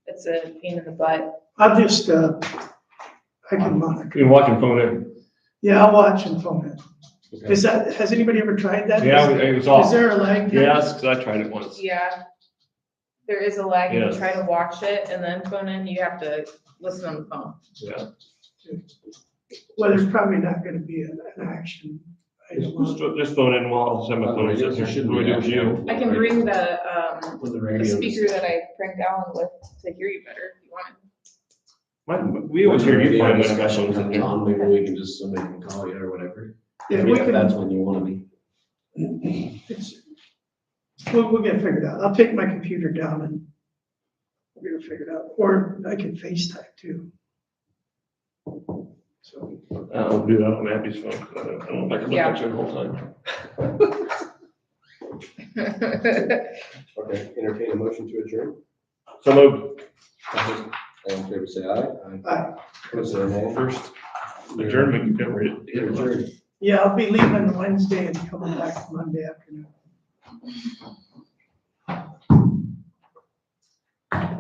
It's a pain in the butt. I'll just, I can monitor. you can watch and phone in. Yeah, I'll watch and phone it. Is that, has anybody ever tried that? Yeah, it was off. Is there a lag? Yes, because I tried it once. Yeah. There is a lag. You Yes. try to watch it and then phone in, you have to listen on the phone. Yeah. Well, there's probably not gonna be an action. I don't know. Just phone in while I'll send my phone. There should be What do we do with you? I can bring the With the the radio. speaker that I pranked Alan with to hear you better if you want. We always hear you fine when I got Discussion phones in comes here. on, maybe we can just, somebody can call you or whatever. Yeah, If we that's can, when you wanna be. we'll get it figured out. I'll take my computer down and we'll get it figured out. Or I can FaceTime too. So, I'll do that on Abby's phone, because I don't like to look Yeah. at you the whole time. Okay, entertain a motion to adjourn. So moved. All in favor, say aye. Aye. Opposed, say nay. First adjournment, you can read it. You're adjourned. yeah, I'll be leaving Wednesday and coming back Monday afternoon.